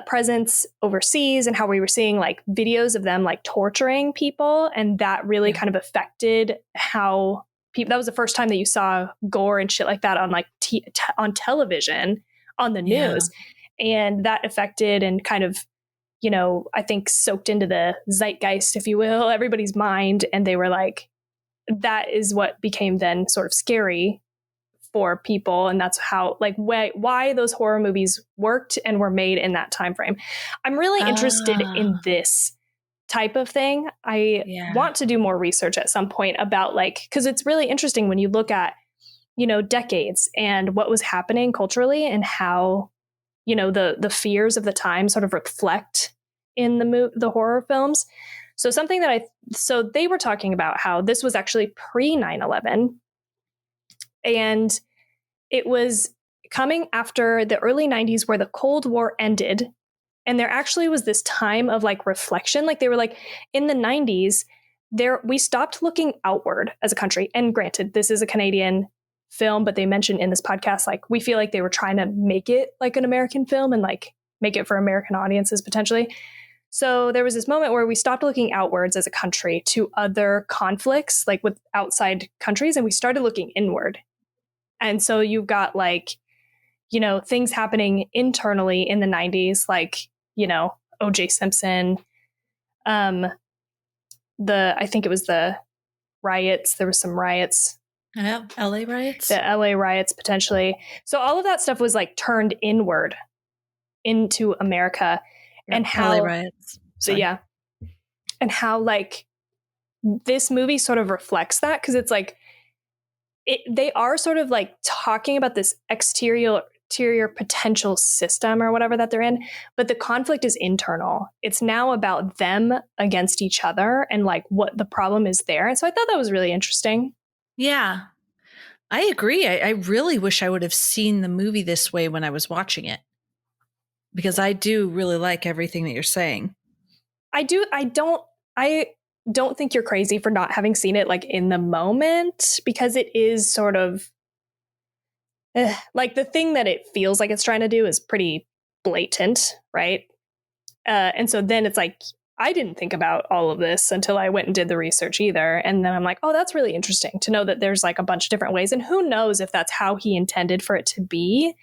presence overseas and how we were seeing like videos of them like torturing people. And that really kind of affected how people, that was the first time that you saw gore and shit like that on like on television, on the news. And that affected and kind of, you know, I think soaked into the zeitgeist, if you will, everybody's mind. And they were like, that is what became then sort of scary for people, and that's how like why those horror movies worked and were made in that time frame. I'm really interested in this type of thing. I want to do more research at some point about like, because it's really interesting when you look at, you know, decades and what was happening culturally and how, you know, the fears of the time sort of reflect in the horror films. So something that so they were talking about how this was actually pre 9/11. And it was coming after the early 90s where the Cold War ended. And there actually was this time of like reflection. Like they were like in the 90s, we stopped looking outward as a country. And granted, this is a Canadian film, but they mentioned in this podcast, like we feel like they were trying to make it like an American film and like make it for American audiences potentially. So there was this moment where we stopped looking outwards as a country to other conflicts, like with outside countries, and we started looking inward. And so you've got like, you know, things happening internally in the 90s, like, you know, O.J. Simpson, I think it was the riots. There was some riots. Yeah, LA riots. The LA riots potentially. So all of that stuff was like turned inward into America. And how LA riots. So yeah. And how like this movie sort of reflects that, because it's like they are sort of like talking about this exterior potential system or whatever that they're in, but the conflict is internal. It's now about them against each other and like what the problem is there. And so I thought that was really interesting. Yeah, I agree. I really wish I would have seen the movie this way when I was watching it, because I do really like everything that you're saying. I don't think you're crazy for not having seen it like in the moment, because it is sort of like the thing that it feels like it's trying to do is pretty blatant, right? And so then it's like, I didn't think about all of this until I went and did the research either. And then I'm like, oh, that's really interesting to know that there's like a bunch of different ways. And who knows if that's how he intended for it to be.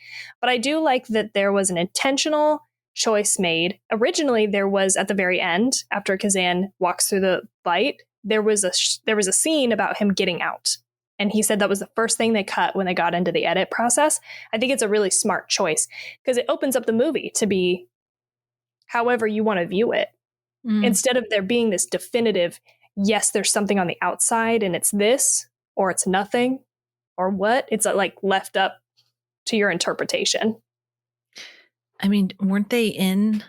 But I do like that there was an intentional choice made. Originally, there was at the very end, after Kazan walks through the light, there was a scene about him getting out. And he said that was the first thing they cut when they got into the edit process. I think it's a really smart choice because it opens up the movie to be however you want to view it. Instead of there being this definitive, yes, there's something on the outside and it's this, or it's nothing, or what. It's like left up to your interpretation. I mean, weren't they in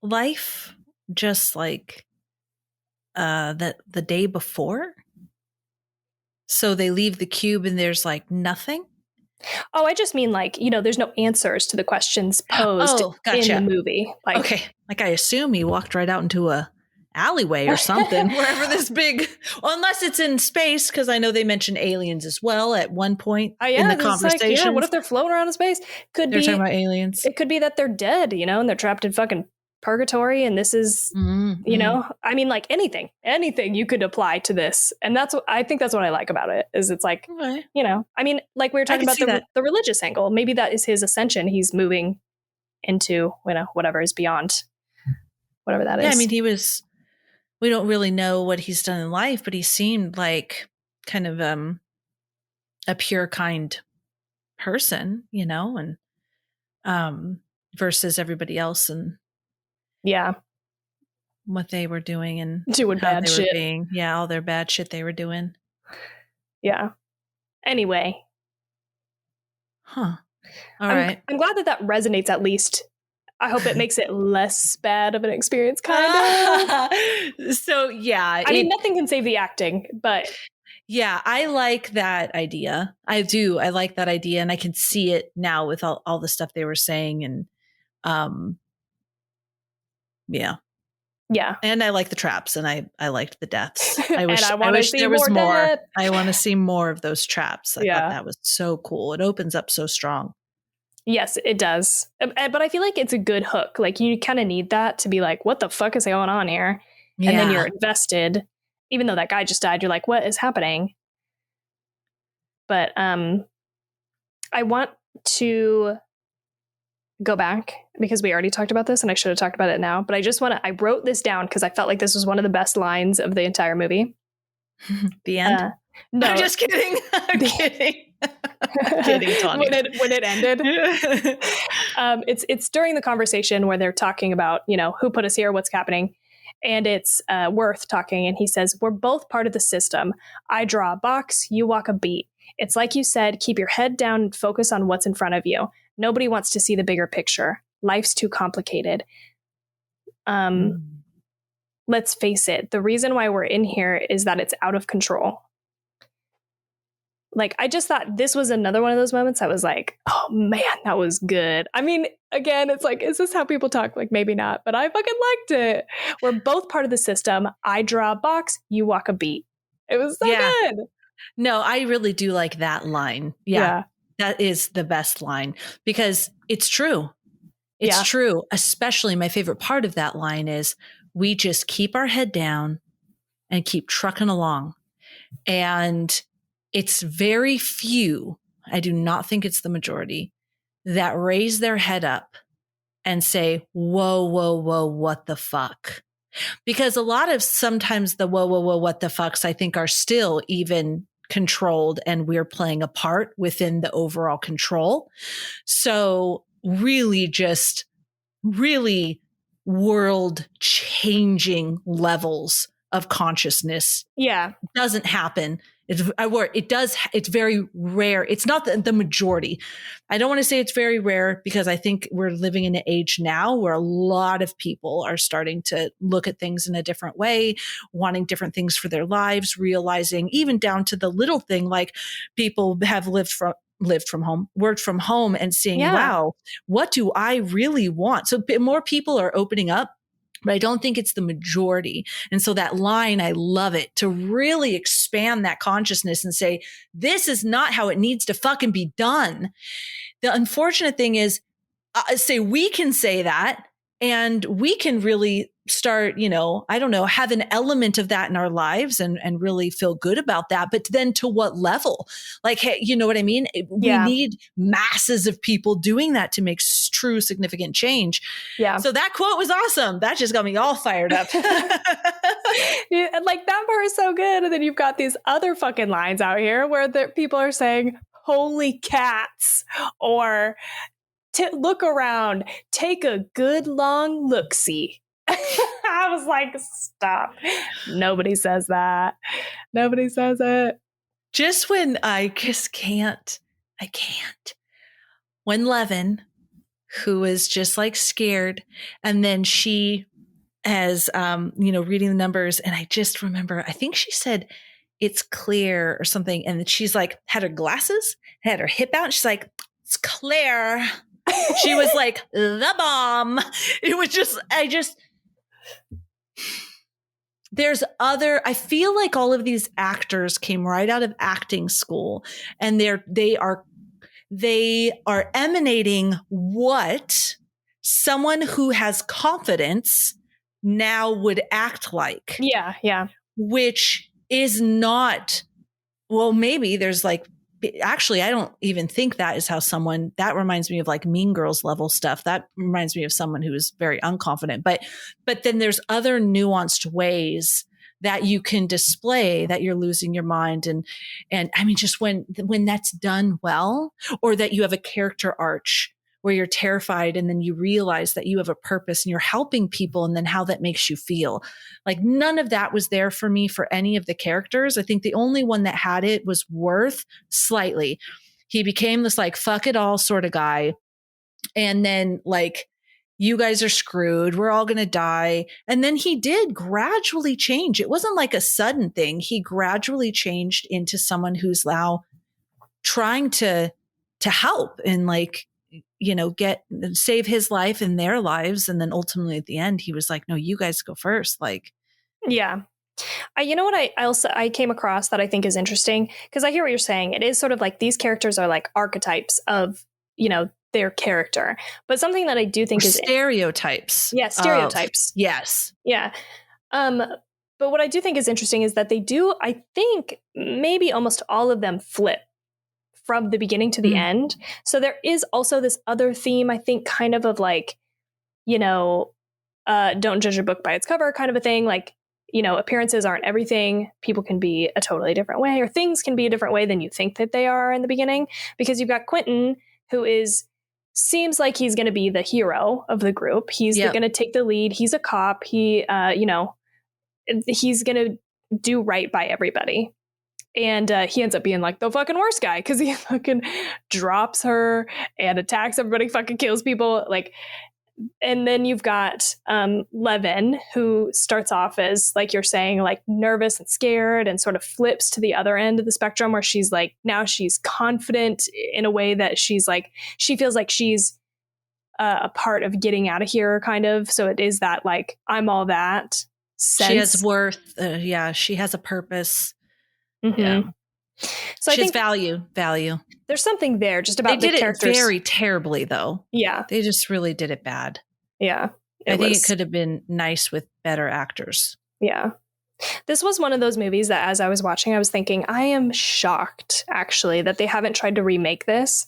life just like the day before? So they leave the cube and there's like nothing? Oh, I just mean like, you know, there's no answers to the questions posed in the movie. Like, okay. Like I assume he walked right out into a alleyway or something, wherever this big, unless it's in space, because I know they mentioned aliens as well at one point in the conversation. Like, yeah, what if they're floating around in space? They're talking about aliens. It could be that they're dead, you know, and they're trapped in fucking purgatory. And this is, you know, I mean, like anything you could apply to this. And I think that's what I like about it is it's like, you know, I mean, like we were talking about the religious angle. Maybe that is his ascension. He's moving into, you know, whatever is beyond, whatever that is. Yeah, I mean, we don't really know what he's done in life, but he seemed like kind of a pure, kind person, you know, and versus everybody else and what they were doing and doing bad shit. All their bad shit they were doing. Yeah. Anyway. All right. I'm glad that resonates at least. I hope it makes it less bad of an experience, kind of. So, yeah. I mean, nothing can save the acting, but. Yeah, I like that idea. I do. I like that idea. And I can see it now with all the stuff they were saying. And yeah. And I like the traps and I liked the deaths. I wish there was more. I want to see more of those traps. I thought that was so cool. It opens up so strong. Yes, it does. But I feel like it's a good hook. Like you kind of need that to be like, what the fuck is going on here? Yeah. And then you're invested. Even though that guy just died, you're like, what is happening? But I want to go back because we already talked about this and I should have talked about it now. But I wrote this down because I felt like this was one of the best lines of the entire movie. The end? No. I'm just kidding. I'm kidding. Kidding, Tawny. when it ended. It's during the conversation where they're talking about, who put us here, what's happening. And it's Worth talking. And he says, we're both part of the system. I draw a box, you walk a beat. It's like you said, keep your head down and focus on what's in front of you. Nobody wants to see the bigger picture. Life's too complicated. Let's face it. The reason why we're in here is that it's out of control. Like, I just thought this was another one of those moments I was like, oh man, that was good. I mean, again, it's like, is this how people talk? Like, maybe not, but I fucking liked it. We're both part of the system. I draw a box, you walk a beat. It was so good. No, I really do like that line. Yeah. That is the best line because it's true. It's true. Especially my favorite part of that line is we just keep our head down and keep trucking along. And it's very few, I do not think it's the majority, that raise their head up and say, whoa, whoa, whoa, what the fuck? Because a lot of sometimes the whoa, whoa, whoa, what the fucks, I think are still even controlled and we're playing a part within the overall control. So really world changing levels of consciousness doesn't happen. It's very rare. It's not the majority. I don't want to say it's very rare because I think we're living in an age now where a lot of people are starting to look at things in a different way, wanting different things for their lives, realizing even down to the little thing, like people have worked from home and seeing, wow, what do I really want? So more people are opening up. But I don't think it's the majority. And so that line, I love it to really expand that consciousness and say, this is not how it needs to fucking be done. The unfortunate thing is, we can say that and we can really start, I don't know, have an element of that in our lives and really feel good about that. But then to what level? Like, hey, you know what I mean? We need masses of people doing that to make true significant change. Yeah. So that quote was awesome. That just got me all fired up. Like that part is so good. And then you've got these other fucking lines out here where people are saying, holy cats, or look around, take a good long look-see. I was like, stop. Nobody says that. Nobody says it. Just when I can't. When Levin, who is just like scared, and then she has, reading the numbers, and I just remember, I think she said, it's clear or something. And she's like, had her glasses, had her hip out. And she's like, it's clear. She was like, the bomb. It was just, I feel like all of these actors came right out of acting school and they are emanating what someone who has confidence now would act like. Yeah. Yeah. Which is not, well, maybe there's like, actually, I don't even think that is how that reminds me of like Mean Girls level stuff. That reminds me of someone who is very unconfident, but then there's other nuanced ways that you can display that you're losing your mind. And I mean, just when that's done well, or that you have a character arch where you're terrified and then you realize that you have a purpose and you're helping people and then how that makes you feel. Like none of that was there for me for any of the characters. I think the only one that had it was Worth slightly. He became this like, fuck it all sort of guy. And then like, you guys are screwed. We're all going to die. And then he did gradually change. It wasn't like a sudden thing. He gradually changed into someone who's now trying to help and like, save his life and their lives. And then ultimately at the end, he was like, no, you guys go first. Like, yeah. You know what I came across that I think is interesting, because I hear what you're saying. It is sort of like these characters are like archetypes of, their character. But something that I do think is stereotypes. Yeah, stereotypes. Yes. Yeah. But what I do think is interesting is that they do, I think maybe almost all of them flip from the beginning to the end. So there is also this other theme, I think, kind of like, you know, don't judge a book by its cover kind of a thing. Like, you know, appearances aren't everything. People can be a totally different way, or things can be a different way than you think that they are in the beginning. Because you've got Quentin, who seems like he's going to be the hero of the group. He's going to take the lead. He's a cop. He, you know, he's going to do right by everybody. And he ends up being like the fucking worst guy because he fucking drops her and attacks everybody, fucking kills people. Like, and then you've got Levin, who starts off as, like you're saying, like nervous and scared, and sort of flips to the other end of the spectrum where she's like, now she's confident in a way that she's like, she feels like she's a part of getting out of here, kind of. So it is that like, I'm all that sense. She has worth. She has a purpose. Mm-hmm. Yeah. So she I has think value. There's something there just about the characters. They did it very terribly, though. Yeah. They just really did it bad. Yeah. I think it could have been nice with better actors. Yeah. This was one of those movies that as I was watching, I was thinking, I am shocked, actually, that they haven't tried to remake this.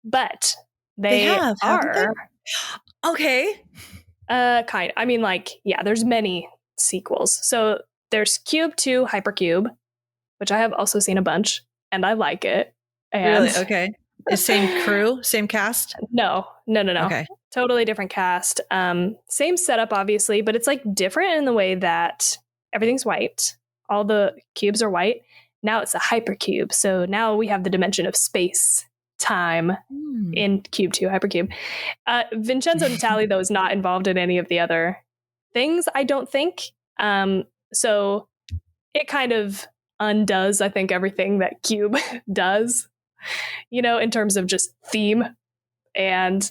But they are. Okay. Kind. I mean, like, yeah, there's many sequels. So there's Cube 2 Hypercube, which I have also seen a bunch, and I like it. And really? Okay. The same crew, same cast? No. Okay. Totally different cast. Same setup, obviously, but it's like different in the way that everything's white. All the cubes are white. Now it's a hypercube. So now we have the dimension of space time in Cube 2 Hypercube. Vincenzo Natali, though, is not involved in any of the other things, I don't think. So it kind of undoes, I think, everything that Cube does, you know, in terms of just theme. And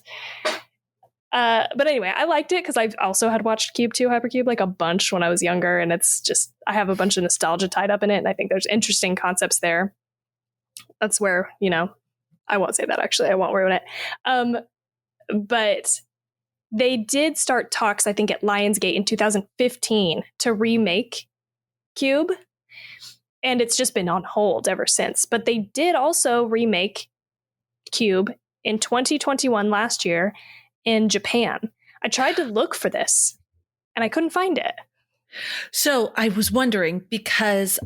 but anyway, I liked it because I also had watched Cube 2 Hypercube like a bunch when I was younger, and it's just, I have a bunch of nostalgia tied up in it, and I think there's interesting concepts there. That's where, you know, I won't say that, actually, I won't ruin it. But they did start talks, I think, at Lionsgate in 2015 to remake Cube, and it's just been on hold ever since. But they did also remake Cube in 2021, last year, in Japan. I tried to look for this and I couldn't find it. So I was wondering because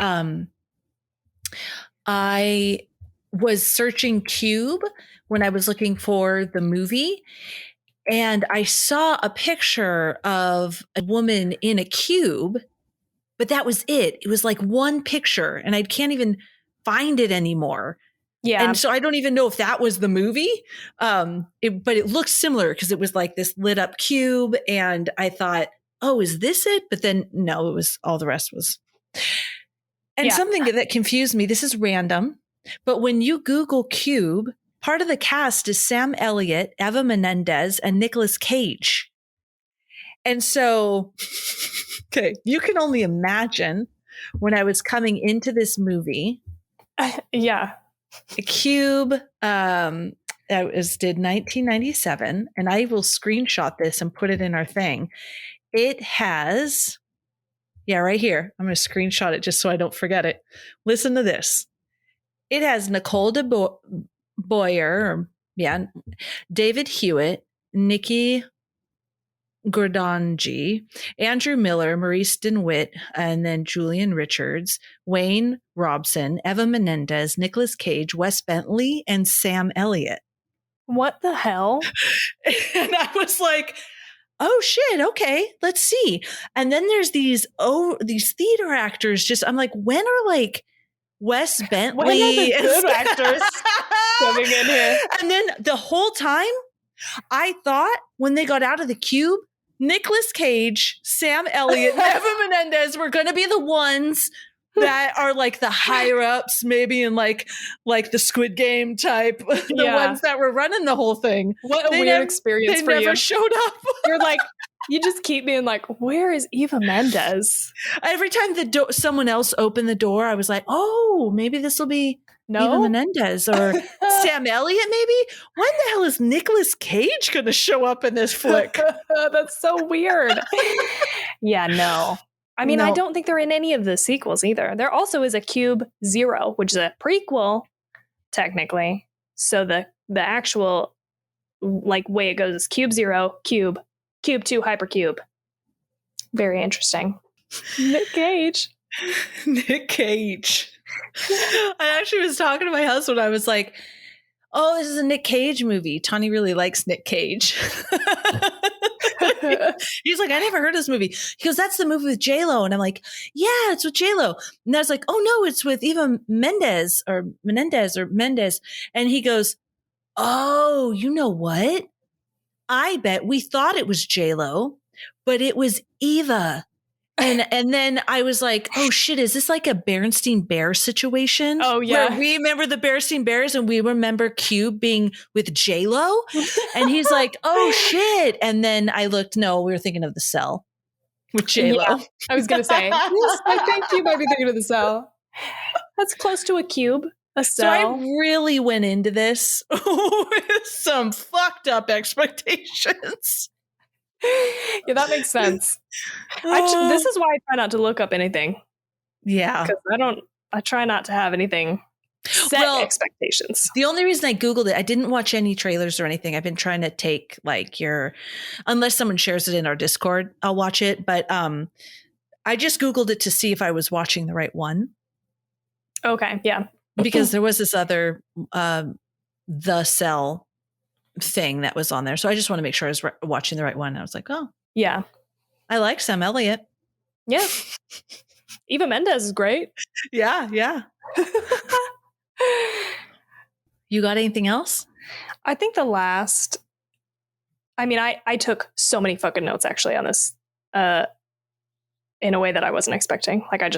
I was searching Cube when I was looking for the movie, and I saw a picture of a woman in a cube, but that was it. It was like one picture and I can't even find it anymore. Yeah. And so I don't even know if that was the movie. But it looked similar because it was like this lit up cube. And I thought, oh, is this it? But then no, it was all the rest was. And something that confused me, this is random, but when you Google Cube, part of the cast is Sam Elliott, Eva Menendez, and Nicolas Cage. And so, okay, you can only imagine when I was coming into this movie. Cube, that did 1997, and I will screenshot this and put it in our thing. It has, right here. I'm going to screenshot it just so I don't forget it. Listen to this. It has Nicole Boyer, David Hewitt, Nikki Gordonji, Andrew Miller, Maurice DeWitt, and then Julian Richards, Wayne Robson, Eva Menendez, Nicolas Cage, Wes Bentley, and Sam Elliott. What the hell? And I was like, oh shit, okay, let's see. And then there's these theater actors. Just I'm like, when are like Wes Bentley, when are the good actors coming in here? And then the whole time, I thought when they got out of the cube, Nicolas Cage, Sam Elliott, and Eva Menendez were going to be the ones that are like the higher ups, maybe in like the Squid Game type, the ones that were running the whole thing. What a weird experience for you. They never showed up. You're like, you just keep being like, where is Eva Mendes? Every time someone else opened the door, I was like, oh, maybe this will be No? Eva Menendez or Sam Elliott, maybe? When the hell is Nicolas Cage going to show up in this flick? That's so weird. Yeah, no. I mean, I No. don't think they're in any of the sequels either. There also is a Cube Zero, which is a prequel, technically. So the actual like way it goes is Cube Zero, Cube 2, Hypercube. Very interesting. Nick Cage. Nick Cage. I actually was talking to my husband. I was like, oh, this is a Nick Cage movie. Tawny really likes Nick Cage. He's like, I never heard of this movie. He goes, that's the movie with J-Lo. And I'm like, yeah, it's with J-Lo. And I was like, oh no, it's with Eva Menendez. And he goes, oh, you know what? I bet we thought it was J-Lo, but it was Eva. And then I was like, oh shit, is this like a Berenstain Bears situation? Oh yeah. Where we remember the Berenstain Bears and we remember Cube being with J-Lo? And he's like, oh shit. And then I looked, no, we were thinking of The Cell with J-Lo. Yeah, I was gonna say, yes, I think you might be thinking of The Cell. That's close to a cube. A cell. So I really went into this with some fucked up expectations. Yeah, that makes sense. This is why I try not to look up anything. Yeah. Because I try not to have anything set expectations. The only reason I Googled it, I didn't watch any trailers or anything. I've been trying to take like unless someone shares it in our Discord, I'll watch it. But I just Googled it to see if I was watching the right one. Okay. Yeah. Because there was this other The Cell thing that was on there. So I just want to make sure I was watching the right one. I was like, oh. Yeah. I like Sam Elliott. Yeah. Eva Mendes is great. Yeah. You got anything else? I think the last, I mean, I took so many fucking notes actually on this in a way that I wasn't expecting. Like I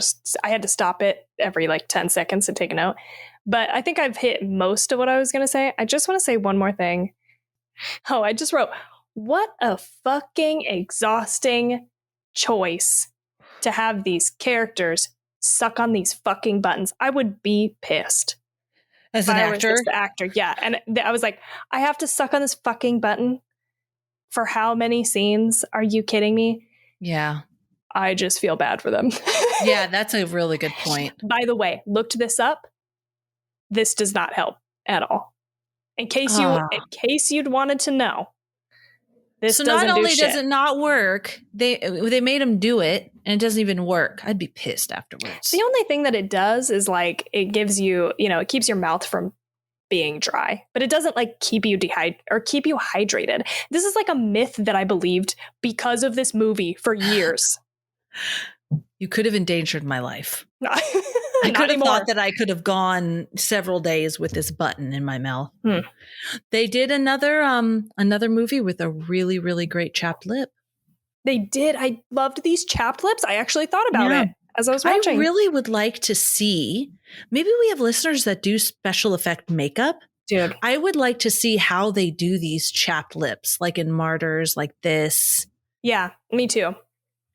had to stop it every like 10 seconds to take a note. But I think I've hit most of what I was going to say. I just want to say one more thing. Oh, I just wrote, what a fucking exhausting choice to have these characters suck on these fucking buttons. I would be pissed. As an actor? The actor, yeah. And I was like, I have to suck on this fucking button for how many scenes? Are you kidding me? Yeah. I just feel bad for them. Yeah, that's a really good point. By the way, looked this up. This does not help at all. In case you'd wanted to know. This doesn't do shit. So not only does it not work, they made him do it and it doesn't even work. I'd be pissed afterwards. The only thing that it does is like it gives you, it keeps your mouth from being dry, but it doesn't like keep you keep you hydrated. This is like a myth that I believed because of this movie for years. You could have endangered my life. I could have thought that I could have gone several days with this button in my mouth. They did another movie with a really, really great chapped lip. They did. I loved these chapped lips. I actually thought about it as I was watching. I really would like to see, maybe we have listeners that do special effect makeup. Dude. I would like to see how they do these chapped lips, like in Martyrs, like this. Yeah, me too.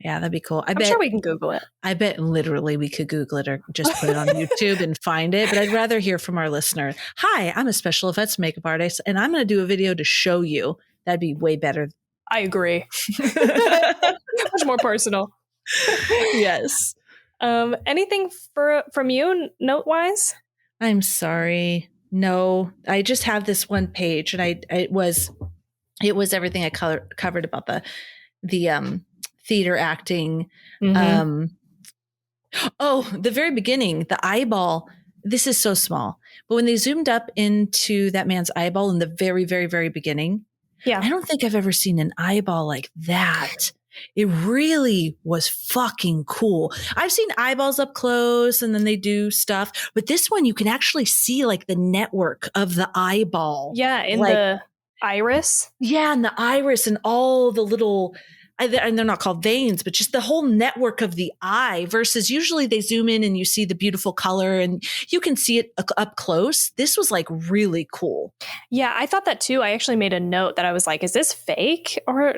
Yeah, that'd be cool. I'm sure we can Google it. I bet literally we could Google it or just put it on YouTube and find it. But I'd rather hear from our listener. Hi, I'm a special effects makeup artist, and I'm going to do a video to show you. That'd be way better. I agree. Much more personal. Yes. Anything from you, note-wise? I'm sorry. No, I just have this one page, and it was everything I covered about the theater acting. The very beginning, the eyeball, this is so small, but when they zoomed up into that man's eyeball in the very, very, very beginning, I don't think I've ever seen an eyeball like that. It really was fucking cool. I've seen eyeballs up close and then they do stuff, but this one you can actually see like the network of the eyeball. Yeah, in the iris. Yeah, and the iris and all the little, and they're not called veins, but just the whole network of the eye versus usually they zoom in and you see the beautiful color and you can see it up close. This was like really cool. Yeah, I thought that too. I actually made a note that I was like, is this fake or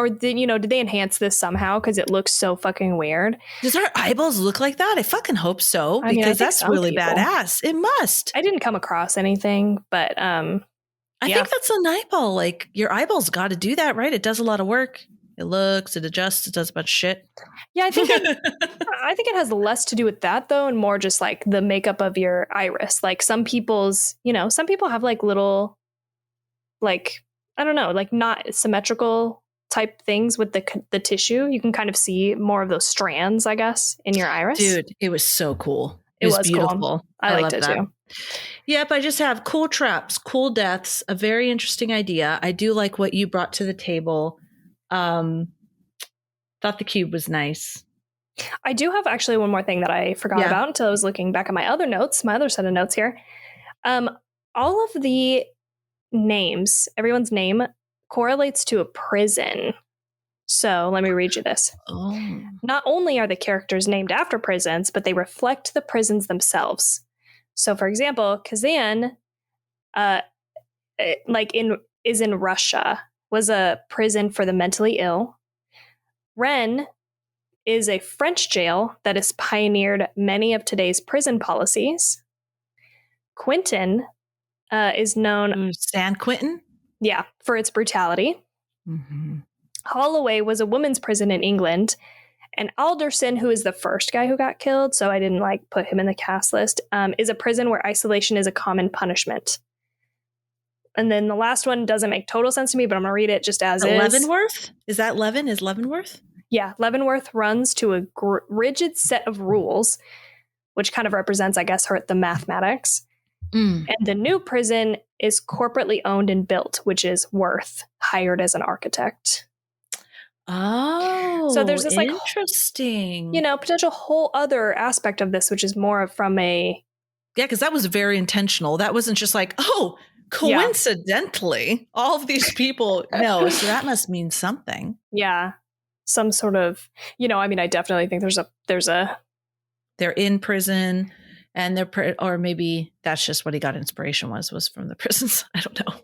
did they enhance this somehow? Because it looks so fucking weird. Does our eyeballs look like that? I fucking hope so, because that's really badass. It must. I didn't come across anything, but I think that's an eyeball. Like your eyeballs got to do that, right? It does a lot of work. It looks, it adjusts, it does a bunch of shit. Yeah, I think it has less to do with that though, and more just like the makeup of your iris. Like some people have like little, like, I don't know, like not symmetrical type things with the tissue. You can kind of see more of those strands, I guess, in your iris. Dude, it was so cool. It was beautiful. Cool. I liked it too. Yep, I just have cool traps, cool deaths, a very interesting idea. I do like what you brought to the table. Thought the cube was nice. I do have actually one more thing that I forgot about until I was looking back at my other set of notes here. All of the names, everyone's name correlates to a prison. So let me read you this. Oh. Not only are the characters named after prisons, but they reflect the prisons themselves. So for example, Kazan, is in Russia, was a prison for the mentally ill. Ren is a French jail that has pioneered many of today's prison policies. Quentin is known... San Quentin? Yeah, for its brutality. Mm-hmm. Holloway was a women's prison in England. And Alderson, who is the first guy who got killed, so I didn't put him in the cast list, is a prison where isolation is a common punishment. And then the last one doesn't make total sense to me, but I'm going to read it just as is. Leavenworth? Is that Levin? Is Leavenworth? Yeah, Leavenworth runs to a rigid set of rules, which kind of represents, I guess, the mathematics. And the new prison is corporately owned and built, which is Worth, hired as an architect. Oh, so there's this interesting, potential whole other aspect of this, which is more from a... Yeah, because that was very intentional. That wasn't just like, oh, coincidentally, all of these people. No, so that must mean something. Yeah. Some sort of, I definitely think they're in prison and or maybe that's just what he got inspiration was from the prisons. I don't know.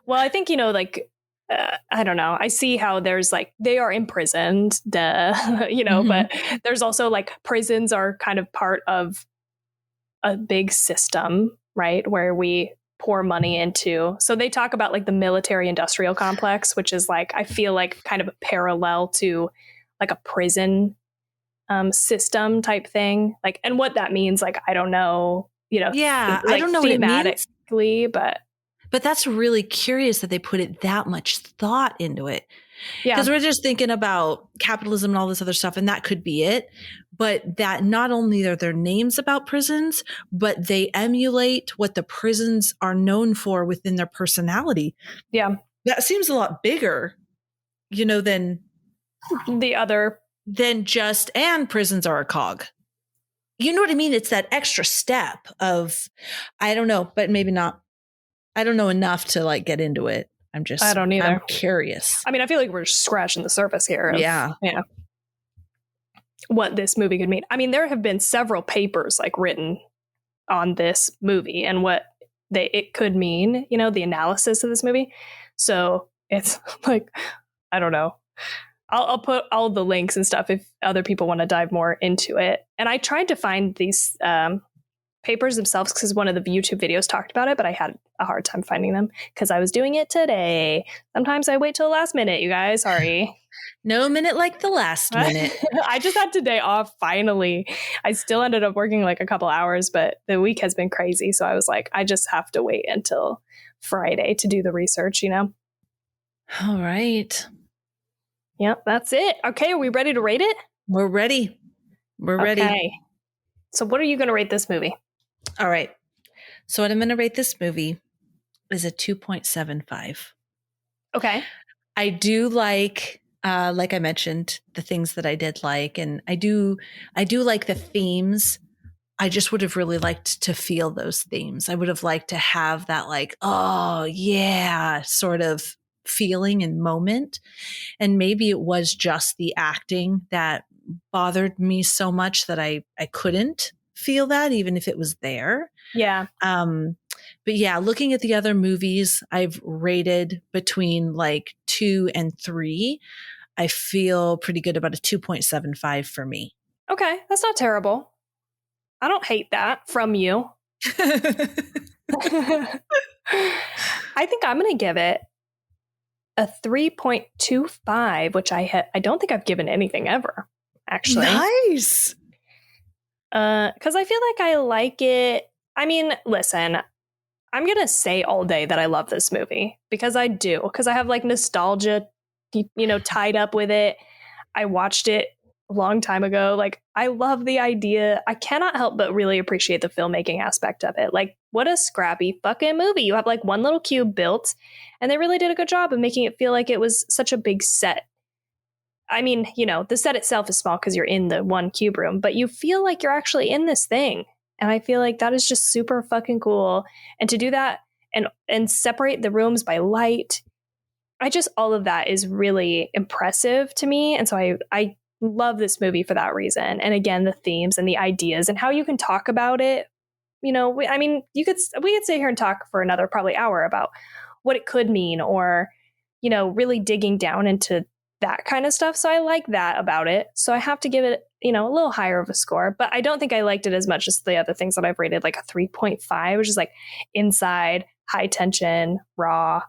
Well, I think, I don't know. I see how there's they are imprisoned, mm-hmm. But there's also prisons are kind of part of a big system, right? Where we pour money into. So they talk about the military industrial complex, which is I feel kind of a parallel to a prison system type thing. And what that means, I don't know, yeah, I don't know what it means. But that's really curious that they put it that much thought into it. Yeah. Because we're just thinking about capitalism and all this other stuff, and that could be it. But that not only are their names about prisons, but they emulate what the prisons are known for within their personality. Yeah. That seems a lot bigger, than the other. Than just, and prisons are a cog. You know what I mean? It's that extra step of, I don't know, but maybe not. I don't know enough to get into it. I don't either. I'm curious. I feel like we're just scratching the surface here. Yeah. What this movie could mean. There have been several papers written on this movie and what it could mean, the analysis of this movie. So it's I don't know. I'll put all the links and stuff if other people want to dive more into it. And I tried to find these papers themselves because one of the YouTube videos talked about it, but I had a hard time finding them because I was doing it today. Sometimes I wait till the last minute, you guys. Sorry. No minute like the last minute. I just had today off, finally. I still ended up working a couple hours, but the week has been crazy. So I was I just have to wait until Friday to do the research, All right. Yep, that's it. Okay, are we ready to rate it? We're ready. We're ready. Okay. So what are you going to rate this movie? All right. So what I'm going to rate this movie is a 2.75. Okay. I do like I mentioned, the things that I did like, and I do like the themes. I just would have really liked to feel those themes. I would have liked to have that oh yeah, sort of feeling and moment. And maybe it was just the acting that bothered me so much that I couldn't feel that, even if it was there. Yeah. But yeah, looking at the other movies I've rated between like 2 and 3, I feel pretty good about a 2.75 for me. Okay, that's not terrible. I don't hate that from you. I think I'm going to give it a 3.25, which I don't think I've given anything ever, actually. Nice. Because I feel like I like it. I mean, listen, I'm going to say all day that I love this movie because I do, because I have like nostalgia, tied up with it. I watched it a long time ago. Like, I love the idea. I cannot help but really appreciate the filmmaking aspect of it. Like, what a scrappy fucking movie. You have like one little cube built, and they really did a good job of making it feel like it was such a big set. I mean, the set itself is small because you're in the one cube room, but you feel like you're actually in this thing. And I feel like that is just super fucking cool. And to do that and separate the rooms by light, all of that is really impressive to me. And so I love this movie for that reason. And again, the themes and the ideas and how you can talk about it. We could sit here and talk for another probably hour about what it could mean, or, really digging down into that kind of stuff. So I like that about it. So I have to give it, a little higher of a score, but I don't think I liked it as much as the other things that I've rated, like a 3.5, which is like inside, high tension, raw,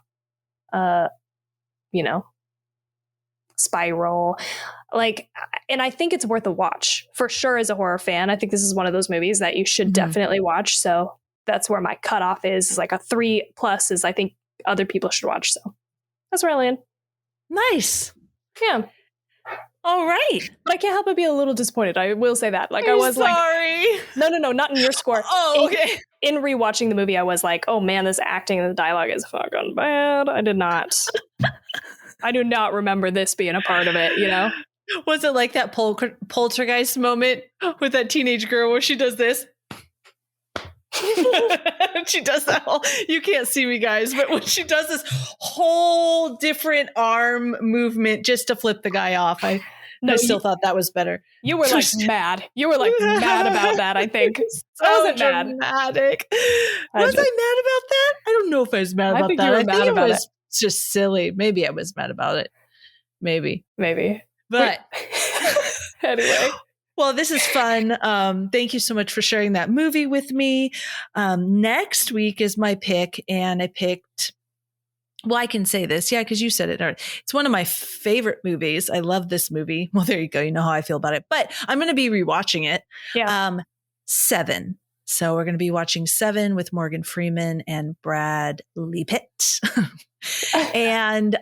spiral. Like, and I think it's worth a watch for sure as a horror fan. I think this is one of those movies that you should definitely watch. So that's where my cutoff is like a 3+ is I think other people should watch. So that's where I land. Nice. Yeah. All right. But I can't help but be a little disappointed. I will say that. Like, I'm I was sorry. like, no, not in your score. Oh, okay. In rewatching the movie, I was like, oh man, this acting and the dialogue is fucking bad. I do not remember this being a part of it, Was it like that poltergeist moment with that teenage girl where she does this? She does that whole, you can't see me guys, but when she does this whole different arm movement just to flip the guy off, I still thought that was better. You were like mad. You were like mad about that, I think. I wasn't dramatic. Was I mad about that? I don't know if I was mad about that. I think it was just silly. Maybe I was mad about it. Maybe. But anyway. Well, this is fun. Thank you so much for sharing that movie with me. Next week is my pick, and I picked, well, I can say this. Yeah, because you said it. It's one of my favorite movies. I love this movie. Well, there you go. You know how I feel about it. But I'm going to be rewatching it. Yeah. Seven. So we're going to be watching Seven with Morgan Freeman and Bradley Pitt. And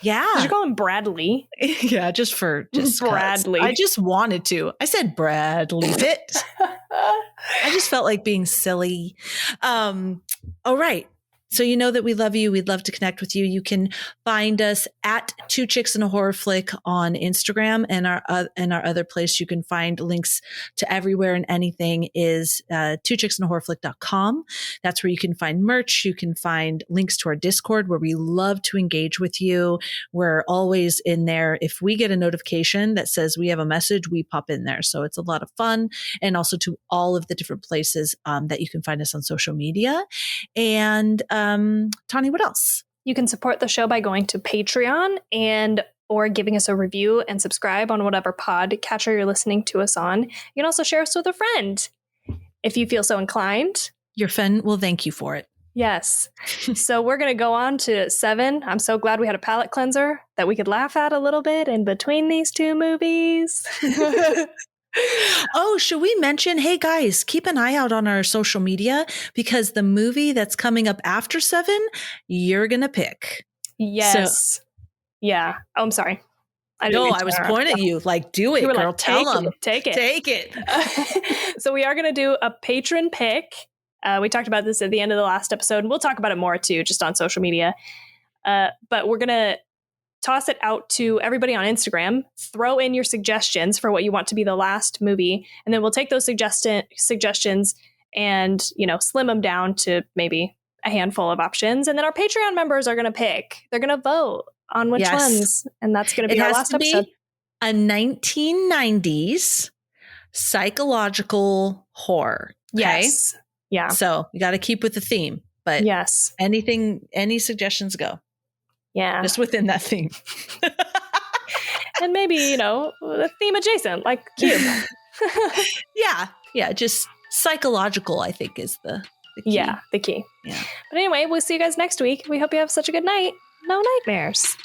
yeah. Did you call him Bradley? Yeah, just Bradley. I just wanted to. I said Bradley Pitt. I just felt like being silly. All right. So you know that we love you. We'd love to connect with you. You can find us at Two Chicks and a Horror Flick on Instagram, and our other place you can find links to everywhere and anything is twochicksandahorrorflick.com. That's where you can find merch. You can find links to our Discord where we love to engage with you. We're always in there. If we get a notification that says we have a message, we pop in there. So it's a lot of fun, and also to all of the different places that you can find us on social media. And Tawny, what else? You can support the show by going to Patreon or giving us a review and subscribe on whatever podcatcher you're listening to us on. You can also share us with a friend if you feel so inclined. Your friend will thank you for it. Yes. So we're going to go on to 7. I'm so glad we had a palate cleanser that we could laugh at a little bit in between these two movies. Oh, should we mention, hey guys, keep an eye out on our social media because the movie that's coming up after 7, you're going to pick. Yes. So, yeah. Oh, I'm sorry. I was pointing at you like, do it, girl. Like, tell them. Take it. Take it. So we are going to do a patron pick. We talked about this at the end of the last episode, and we'll talk about it more too, just on social media. But we're going to toss it out to everybody on Instagram. Throw in your suggestions for what you want to be the last movie. And then we'll take those suggestions and, slim them down to maybe a handful of options. And then our Patreon members are going to pick. They're going to vote on which ones. And that's going to be our last episode. A 1990s psychological horror. Okay? Yes. Yeah. So you got to keep with the theme. But yes, any suggestions go. Yeah. Just within that theme. And maybe, the theme adjacent, like Cube. Yeah. Just psychological, I think, is the key. Yeah, the key. Yeah. But anyway, we'll see you guys next week. We hope you have such a good night. No nightmares.